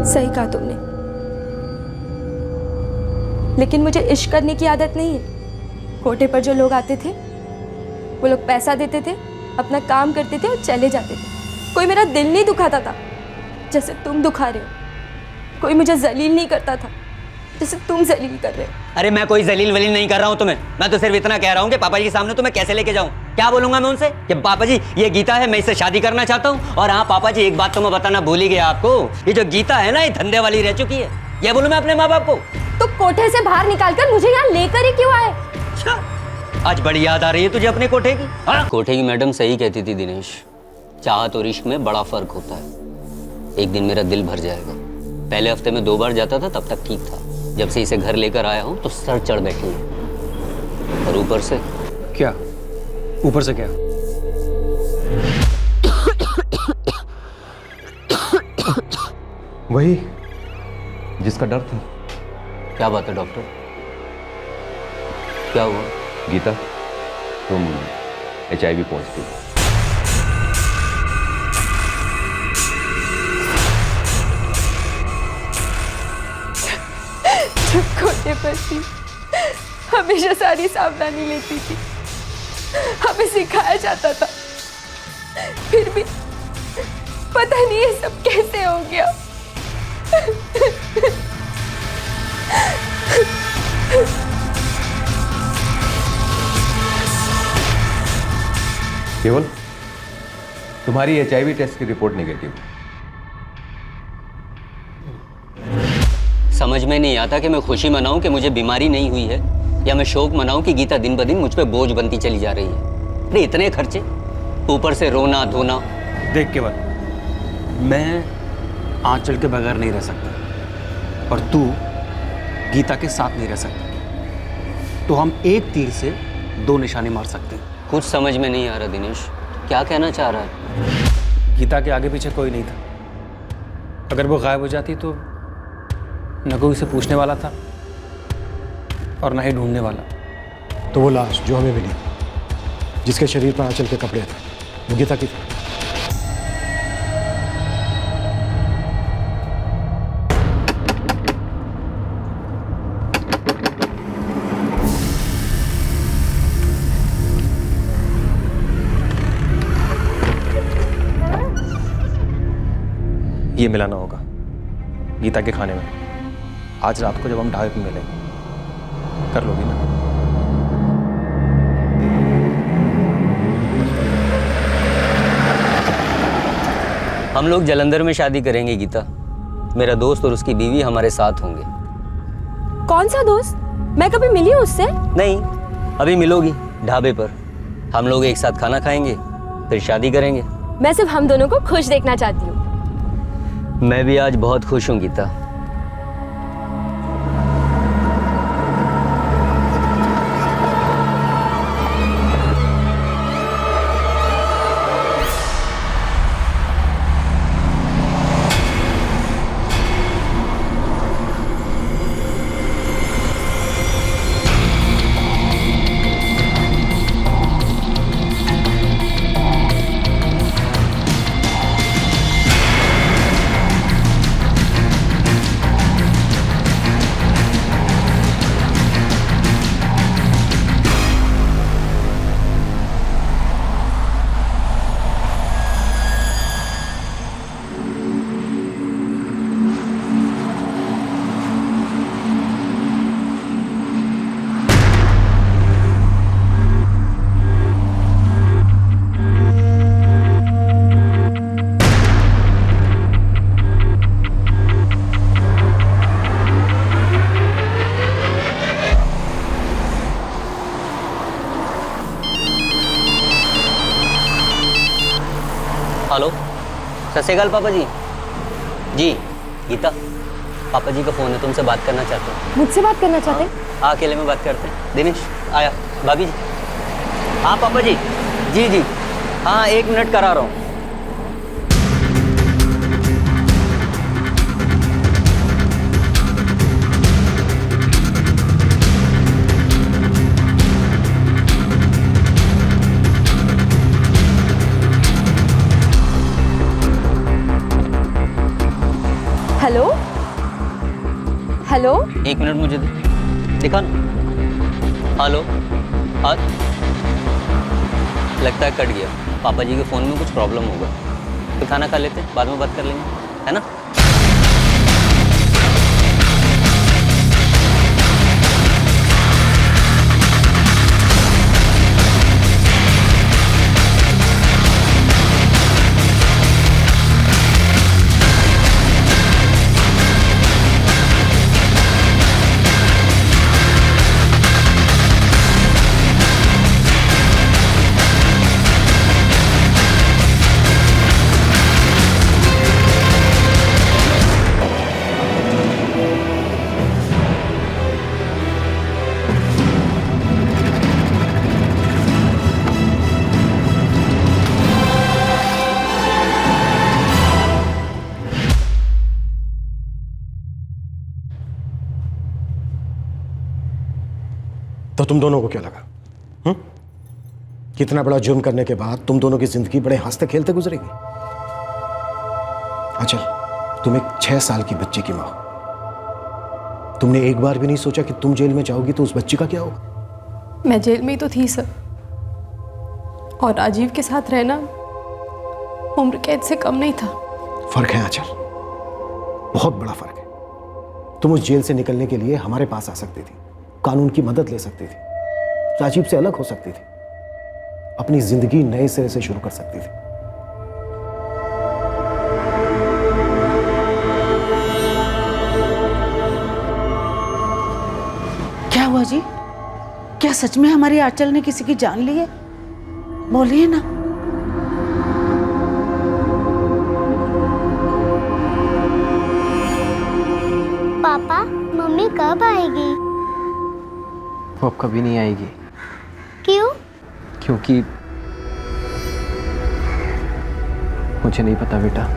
Speaker 8: सही कहा तुमने, लेकिन मुझे इश्क करने की आदत नहीं है। कोटे पर जो लोग आते थे वो लोग पैसा देते थे, अपना काम करते थे और चले जाते थे। कोई मेरा दिल नहीं दुखाता था जैसे तुम दुखा रहे हो। कोई मुझे जलील नहीं करता था जैसे तुम जलील कर रहे हो।
Speaker 20: अरे मैं कोई जलील वलील नहीं कर रहा हूँ तुम्हें, मैं तो सिर्फ इतना कह रहा हूँ कि पापा जी के सामने तुम्हें कैसे लेके जाऊँ। क्या बोलूंगा मैं उनसे कि पापा जी ये गीता है, मैं इससे शादी करना चाहता हूँ। और हाँ पापा जी एक बात तो मैं बताना भूल ही गया आपको, ये जो गीता है ना ये धंधे वाली रह चुकी है। ये बोलूँ मैं अपने माँ बाप को?
Speaker 8: तो कोठे से बाहर निकालकर मुझे यहाँ लेकर ही क्यों आए?
Speaker 20: आज बड़ी याद आ रही है तुझे अपने कोठे की? हाँ? कोठे की मैडम सही कहती थी दिनेश, चाहत और इश्क में बड़ा फर्क होता है। एक दिन मेरा दिल भर जाएगा। पहले हफ्ते में 2 बार जाता था तब तक ठीक था, जब से इसे घर लेकर आया हूँ तो सर चढ़ बैठी है। और ऊपर से
Speaker 15: क्या? ऊपर से क्या?
Speaker 12: वही जिसका डर था।
Speaker 20: क्या बात है डॉक्टर, क्या हुआ?
Speaker 12: गीता, तुम HIV पॉजिटिव।
Speaker 8: जब कोठे पर थी हमेशा सारी सावधानी लेती थी, हमें सिखाया जाता था, फिर भी पता नहीं ये सब कैसे हो गया।
Speaker 12: केवल तुम्हारी HIV टेस्ट की रिपोर्ट नेगेटिव।
Speaker 20: समझ में नहीं आता कि मैं खुशी मनाऊं कि मुझे बीमारी नहीं हुई है, या मैं शोक मनाऊं कि गीता दिन ब दिन मुझ पे बोझ बनती चली जा रही है। अरे इतने खर्चे, ऊपर से रोना धोना।
Speaker 15: देख केवल, मैं आंचल के बगैर नहीं रह सकता और तू गीता के साथ नहीं रह सकता, तो हम एक तीर से 2 निशाने मार सकते हैं।
Speaker 20: कुछ समझ में नहीं आ रहा दिनेश, क्या कहना चाह रहा है?
Speaker 15: गीता के आगे पीछे कोई नहीं था। अगर वो गायब हो जाती तो न कोई उसे पूछने वाला था और न ही ढूंढने वाला।
Speaker 3: तो वो लाश जो हमें मिली, जिसके शरीर पर आंचल के कपड़े थे, वो गीता की थी।
Speaker 15: ये मिलाना होगा गीता के खाने में। आज रात को जब हम ढाबे पे मिलेंगे, कर लोगी ना?
Speaker 20: हम लोग जालंधर में शादी करेंगे गीता। मेरा दोस्त और उसकी बीवी हमारे साथ होंगे।
Speaker 8: कौन सा दोस्त? मैं कभी मिली हूँ उससे?
Speaker 20: नहीं, अभी मिलोगी ढाबे पर। हम लोग एक साथ खाना खाएंगे, फिर शादी करेंगे।
Speaker 8: मैं सिर्फ हम दोनों को खुश देखना चाहती हूँ।
Speaker 20: मैं भी आज बहुत खुश हूँ गीता। हेलो, सत श्री अकाल पापा जी। जी गीता, पापा जी का फ़ोन है, तुमसे बात करना चाहते हैं।
Speaker 8: मुझसे बात करना चाहते हैं?
Speaker 20: हाँ, अकेले में बात करते हैं। दिनेश आया। भाभी जी। हाँ पापा जी। जी जी हाँ, 1 मिनट करा रहा हूँ।
Speaker 8: हेलो हेलो,
Speaker 20: 1 मिनट मुझे दे, दिखा ना। हेलो, हाँ लगता है कट गया। पापा जी के फ़ोन में कुछ प्रॉब्लम होगा, तो खाना खा लेते हैं, बाद में बात कर लेंगे, है ना?
Speaker 3: तो तुम दोनों को क्या लगा? कितना बड़ा जुर्म करने के बाद तुम दोनों की जिंदगी बड़े हंसते खेलते गुजरेगी? अच्छा, तुम एक 6 साल की बच्ची की मां हो। तुमने एक बार भी नहीं सोचा कि तुम जेल में जाओगी तो उस बच्ची का क्या होगा?
Speaker 10: मैं जेल में ही तो थी सर, और राजीव के साथ रहना उम्र कैद से कम नहीं था।
Speaker 3: फर्क है आंचल, बहुत बड़ा फर्क है। तुम उस जेल से निकलने के लिए हमारे पास आ सकती थी, कानून की मदद ले सकती थी, राजीव से अलग हो सकती थी, अपनी जिंदगी नए सिरे से शुरू कर सकती थी।
Speaker 11: क्या हुआ जी? क्या सच में हमारी आंचल ने किसी की जान ली है? बोलिए ना।
Speaker 17: पापा, मम्मी कब आएगी?
Speaker 16: वो अब कभी नहीं आएगी।
Speaker 17: क्यों?
Speaker 16: क्योंकि मुझे नहीं पता बेटा।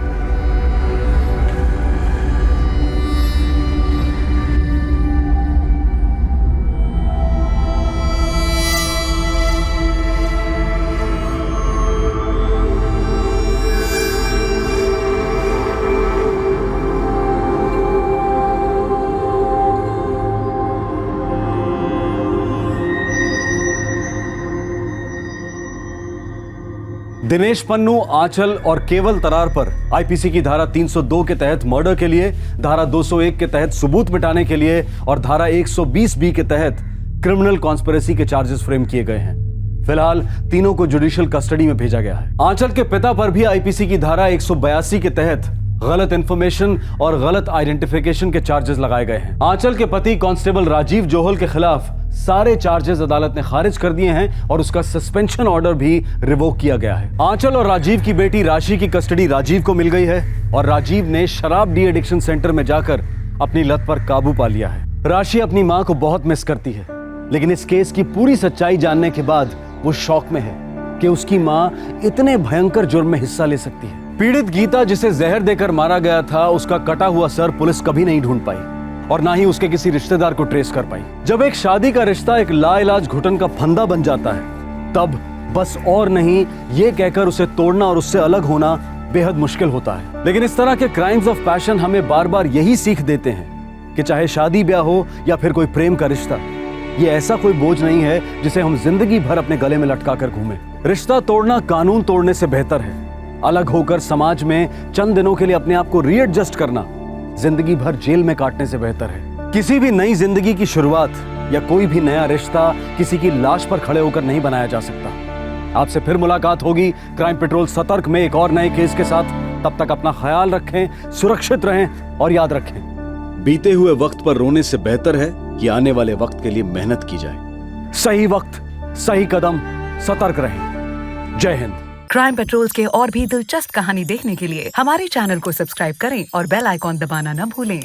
Speaker 5: दिनेश पन्नू, आंचल और केवल तरार पर आईपीसी की धारा 302 के तहत मर्डर के लिए, धारा 201 के तहत सबूत मिटाने के लिए और धारा 120 बी के तहत क्रिमिनल कॉन्स्पिरेसी के चार्जेस फ्रेम किए गए हैं। फिलहाल तीनों को जुडिशियल कस्टडी में भेजा गया है। आंचल के पिता पर भी आईपीसी की धारा 182 के तहत गलत इंफॉर्मेशन और गलत आइडेंटिफिकेशन के चार्जेस लगाए गए हैं। आंचल के पति कांस्टेबल राजीव जोहल के खिलाफ सारे चार्जेस अदालत ने खारिज कर दिए हैं और उसका सस्पेंशन ऑर्डर भी रिवोक किया गया है। आंचल और राजीव की बेटी राशि की कस्टडी राजीव को मिल गई है और राजीव ने शराब डी एडिक्शन सेंटर में जाकर अपनी लत पर काबू पा लिया है। राशि अपनी मां को बहुत मिस करती है, लेकिन इस केस की पूरी सच्चाई जानने के बाद वो शौक में है कि उसकी मां इतने भयंकर जुर्म में हिस्सा ले सकती है। पीड़ित गीता, जिसे जहर देकर मारा गया था, उसका कटा हुआ सर पुलिस कभी नहीं ढूंढ पाई और ना ही उसके किसी रिश्तेदार को ट्रेस कर पाई। जब एक शादी का रिश्ता एक लाइलाज घुटन का फंदा बन जाता है, तब बस और नहीं ये कहकर उसे तोड़ना और उससे अलग होना बेहद मुश्किल होता है। लेकिन इस तरह के क्राइम्स ऑफ पैशन हमें बार बार यही सीख देते हैं कि चाहे शादी ब्याह हो या फिर कोई प्रेम का रिश्ता, ये ऐसा कोई बोझ नहीं है जिसे हम जिंदगी भर अपने गले में लटका कर घूमें। रिश्ता तोड़ना कानून तोड़ने से बेहतर है। अलग होकर समाज में चंद दिनों के लिए अपने आप को रीएडजस्ट करना जिंदगी भर जेल में काटने से बेहतर है। किसी भी नई जिंदगी की शुरुआत या कोई भी नया रिश्ता किसी की लाश पर खड़े होकर नहीं बनाया जा सकता। आपसे फिर मुलाकात होगी क्राइम पेट्रोल सतर्क में एक और नए केस के साथ। तब तक अपना ख्याल रखें, सुरक्षित रहें और याद रखें, बीते हुए वक्त पर रोने से बेहतर है कि आने वाले वक्त के लिए मेहनत की जाए। सही वक्त, सही कदम, सतर्क रहें। जय हिंद।
Speaker 14: क्राइम पेट्रोल के और भी दिलचस्प कहानी देखने के लिए हमारे चैनल को सब्सक्राइब करें और बेल आइकॉन दबाना न भूलें।